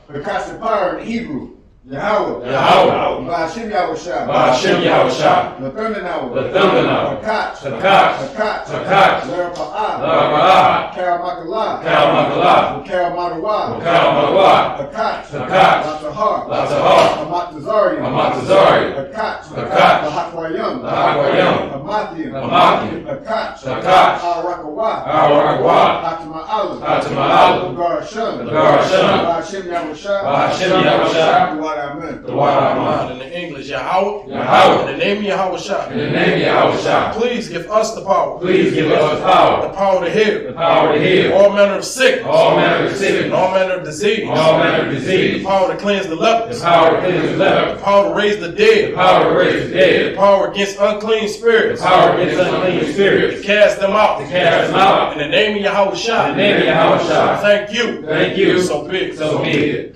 The Kasapar in Hebrew. Yahweh. Yahweh. Ba'ashem Yahushua. Ba'ashem Yahushua. Lepemenau. Lepemenau. Hakat. Hakat. Hakat. Hakat. Lerapa'ah. Lara'ah. Kal Makalah. Kal Makalah. Kal Madawa. Kal Madawa. Hakat. Hakat. Latahar. Latahar. Hamatazarian. Hamatazarian. Hakat. Hakat. Lahakwayam. Lahakwayam. Hamathian. Hamathian. Hakat. Hakat. Al-Rakawah. Al-Rakawah. Hatama'alah. Hatama'alah. Garasham. Garasham. Ba'ashem Yahushua. Ba'ashem Yahushua. Duwad Amen. Duwad Amen. In the English, Yahweh. Yahweh. In the name of Yahweh. In the name of Yahushua. Please give us the power. Please give us the power. The power to heal. The power to heal. All manner of sickness. All manner of sickness. And all manner of disease. All manner of disease. The power to cleanse the lepers. The power to cleanse the leper. The power to raise the dead. The power to raise the dead. The power against unclean spirits. The power against unclean To spirits. cast them out. To cast them out. In the name of Yahweh. In the name of Yahushua. Thank you. Thank you. So big. So be it.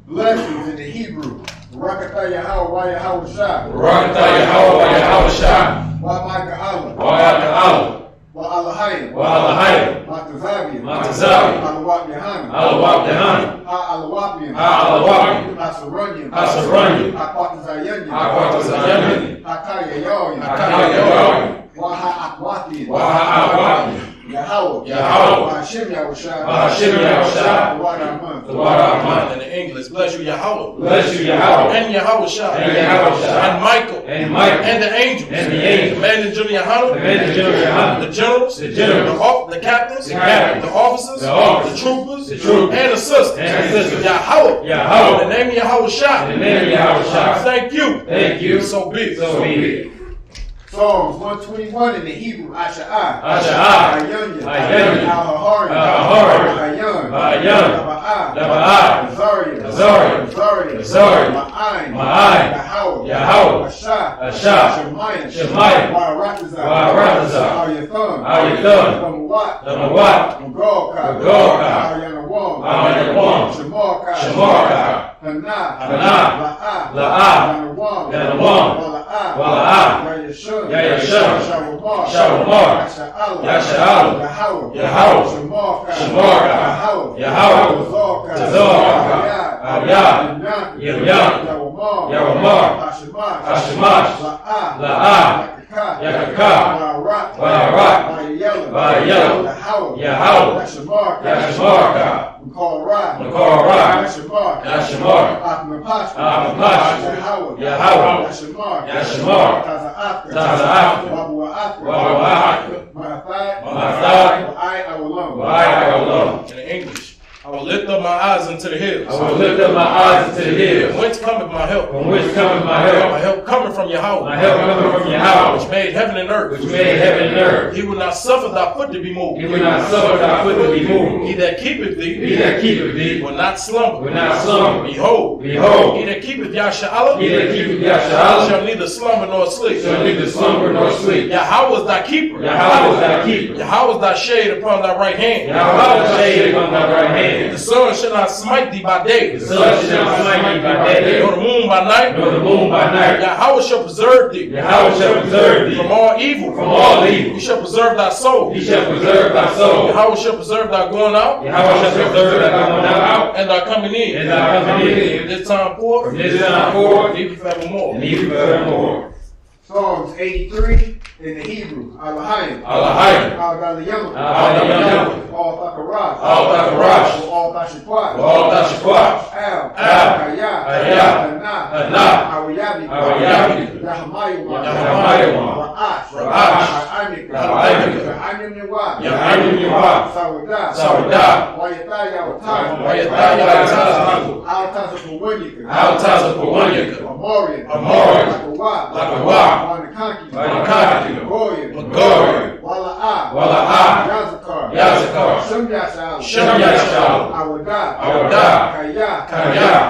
Blessings in the Hebrew. Rakatah Yahweh wa Yahweh Shah. Barakatah Yahweh wa Yahushua. Wa Micah Allah. Wa Yahweh. Wa Allahayim. Wa Allahayim. Matazavian. Matazavian. Alawat Yahana. Alawat Yahana. Ha-Alawapian. Ha-Alawapian. Ha-Sarunyan. Ha-Sarunyan. Ha-Kwatazayanyan. Ha-Kwatazayanyan. Ha-Kayayoyan. Ha-Kayayoyan. Wa Ha-Akwatian. Wa Ha-Akwatian. Yahweh. Yahweh. Wa Hashem Yahushua. Wa Hashem Yahushua. Duwad Amen. Duwad Amen. In the English, bless you, Yahweh. Bless you, Yahweh. And Yahweh Shah. And Yahweh Shah. And Michael. And Michael. And the angels. And the angels. The man in Junior Yahweh. The man in Junior Yahweh. The generals. The generals. The captains. The captains. The officers. The officers. The troopers. The troopers. And the sisters. And the sisters. Yahweh. Yahweh. In the name of Yahweh Shah. In the name of Yahweh Shah. Thank you. Thank you. So be it. So be it. Psalms 121 in the Hebrew. Asha'ah. Asha'ah. Ayunya. Ayunya. Al-Hahari. Al-Hahari. Ayun. Ayun. Laba'ah. Laba'ah. Azariah. Azariah. Azariah. Azariah. Ma'ayin. Ma'ayin. Yahweh. Yahweh. Ashah. Ashah. Shemaiah. Shemaiah. Wa'aratazah. Wa'aratazah. Al-Yathon. Al-Yathon. Lamawat. Lamawat. Magorka. Magorka. Al-Yanawam. Al-Yanawam. Shemarka. Shemarka. Hana. Hana. La'ah. La'ah. Yanawam. Yanawam. Wala'ah. Wala'ah. Yayashun. Yayashun. Shawamar. Shawamar. Yasha'ala. Yasha'ala. Yahweh. Yahweh. Shemarka. Shemarka. Yahweh. Yahweh. Tazorka. Tazorka. Ayah, Yimyan, Yawamar, Hashimash, La'ah, Yakakah, Vayayelah, Yahweh, Yashamarka, Nakara, Yashamar, Apmapash, Yahweh, Yashamar, Taza'af, Wabu'ak, Mathai, Wa'ai, In English. I will lift up my eyes into the hills. I will lift up my eyes into the hills. Whence cometh my help? From which cometh my help? My help coming from Yahweh. My help coming from Yahweh. Which made heaven and earth. Which made heaven and earth. He will not suffer thy foot to be moved. He will not suffer thy foot to be moved. He that keepeth thee. He that keepeth thee. Will not slumber. Will not slumber. Behold. Behold. He that keepeth Yasha'Allah. He that keepeth Yasha'Allah. Shall neither slumber nor sleep. Shall neither slumber nor sleep. Yahweh is thy keeper. Yahweh is thy keeper. Yahweh is thy shade upon thy right hand. Yahweh is thy shade upon thy right hand. The sun shall not smite thee by day. The sun shall not smite thee by day. Nor the moon by night. Nor the moon by night. Yahweh shall preserve thee. Yahweh shall preserve thee from all evil. From all evil. He shall preserve thy soul. He shall preserve thy soul. Yahweh shall preserve thy going out. Yahweh shall preserve thy going out. And thy coming in. And thy coming in. From this time forth. From this time forth. Even forevermore. And even forevermore. Psalms 83 in the Hebrew. Alahayim. Alahayim. Al-Galiyam. Al-Galiyam. Al-Thakarash. Al-Thakarash. Al-Thashikwash. Al-Thashikwash. Ayah. Ayah. Anah. Awiyabi. Yahamayawan. Ra'ash. Ra'anim Yawab. Sawadah. Wayatah Al-Tazapawanyika. Amorian. Lakawa. Goya. Wala'ah. Yazakar. Shem Yashal. Awadah. Kaya.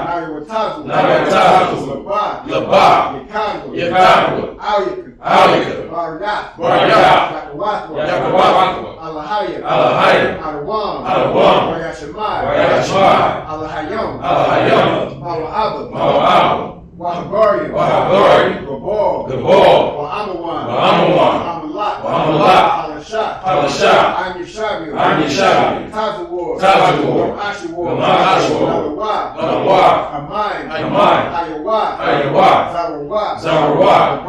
Nayatazu. Labah. Yekandwa. Alika. Bariyah. Yakawakwa. Alahayim. Adawam. Wayashmai. Alahayim. Mawa'aba. Wahabari. Gabal. Wa'amawan. Wa'amalat. Halasha. I'm Yeshabi. Tazawar. Ashiwar. Nalawah. Amai. Ayawa. Zarawah.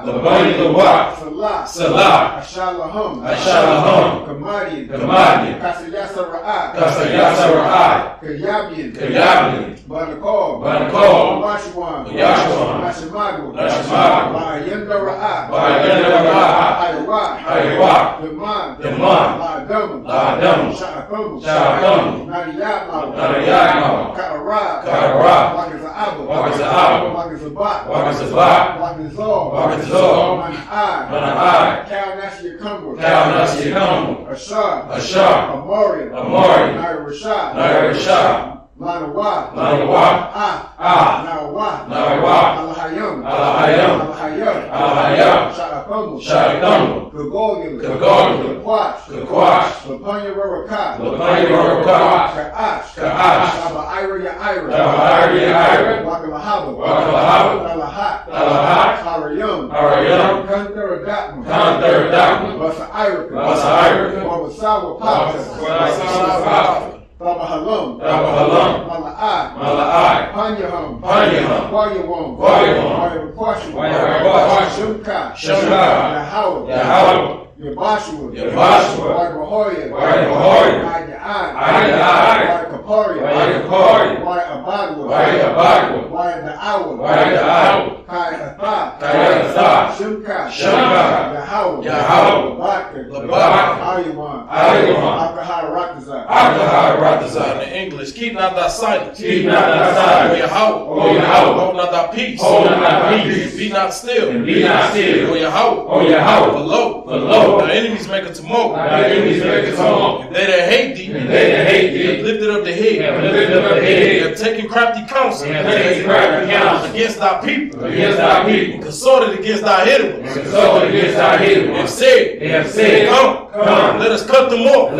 Labanya. Salah. Ashalahum. Kamadian. Kasayasara'ai. Kayabian. Banakal. Yashuan. Nashimagu. Bayandara'ai. Ayawa. Deman. La'adam. Sha'akam. Nariyama. Ka'ara. Wakaza'aba. Wakazabak. Mana'ai. Kalnasiyakamba. Ashar. Amori. Nairashah. Lanawa. Nawa. Alahayam. Sha'akamba. Gagogil. Kakwash. Lapanya Raraka. Ka'ash. Ira. Wakalahaba. Talahat. Harayam. Kantaradakma. Basa'iraka. Wabasawa. Tabahalam. Mala'ai. Panyaham. Wayawam. Wayakwashu. Shemka. Yahweh. Yabashua. Wayabahoya. Ayai. Wayabadwa. Wayada'awa. Kayatha. Shemka. Yahweh. Labak. Ayawan. In the English, keep not thy silence. O Yahweh. Hold not thy peace. Be not still. O Yahweh. For lo, thy enemies make a tumult. And they that hate thee, have lifted up the head. They have taken crafty counsel against thy people. And consorted against thy enemies. They have said, Come. Let us cut them off.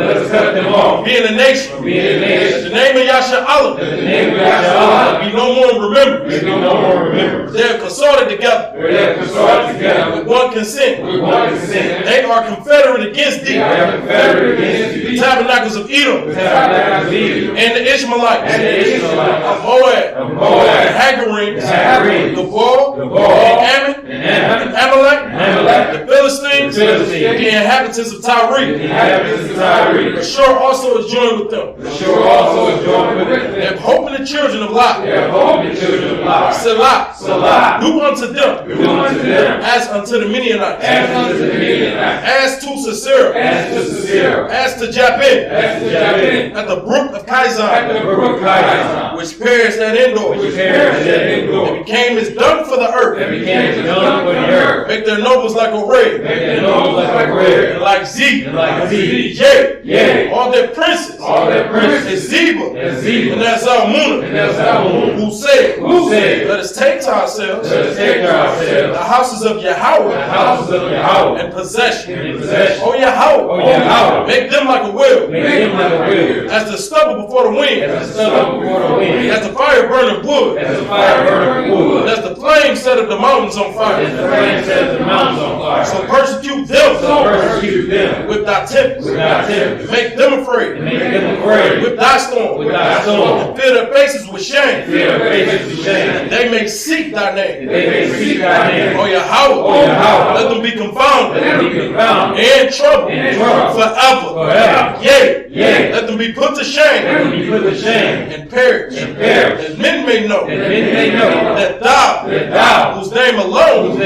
Be in the nation. Let the name of Yasha Allah be no more remembered. They are consorted together. With one consent. They are confederate against thee. The tabernacles of Edom. And the Ishmaelites. Of Moab. The Hagarenes. The Baal. The Ammon. The Amalek. The Philistines. The inhabitants of Tyre. Ashur also is joined with them. They have hope in the children of Lot. Selah. Do unto them. As unto the Midianites. As to Sisera. As to Jabin. At the brook of Kizon. Which perished at Endor. It became as dung for the earth. Make their nobles like a ray. And like Z. Yea. All their princes. Is Zeba. And that's Zalmunna. Who said, let us take to ourselves the houses of Yahweh and possession. Oh Yahweh. Make them like a wheel. As the stubble before the wind. As the fire burning wood. As the flame set of the mountains on fire. So persecute them with thy tempest. Make them afraid. With thy storm. And fill their faces with shame. They may seek thy name. Oh Yahweh. Let them be confounded. And trouble. Forever. Yea. Let them be put to shame. And perish. That men may know. That thou, whose name alone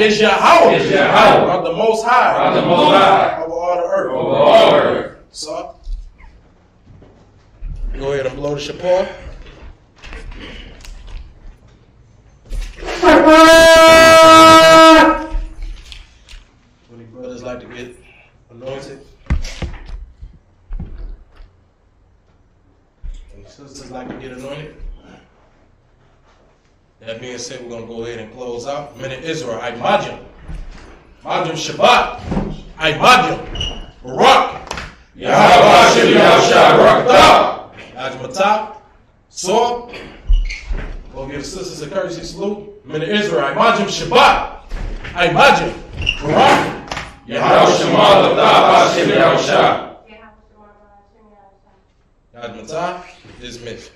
is Yahweh, are the most high over all the earth. So, go ahead and blow the shapar. Any brothers like to get anointed? Any sisters like to get anointed? That being said, we're going to go ahead and close out. Minute Israel, Imajim. Majim Shabbat. Imajim. Barak. Yahweh Hashem Yahushua Barak. Ajmatah. Sword. Go give the sisters a courtesy salute. Minute Israel, Imajim Shabbat. Imajim. Barak. Yahweh Shema Hashem Yahushua. Ajmatah. Dismissed.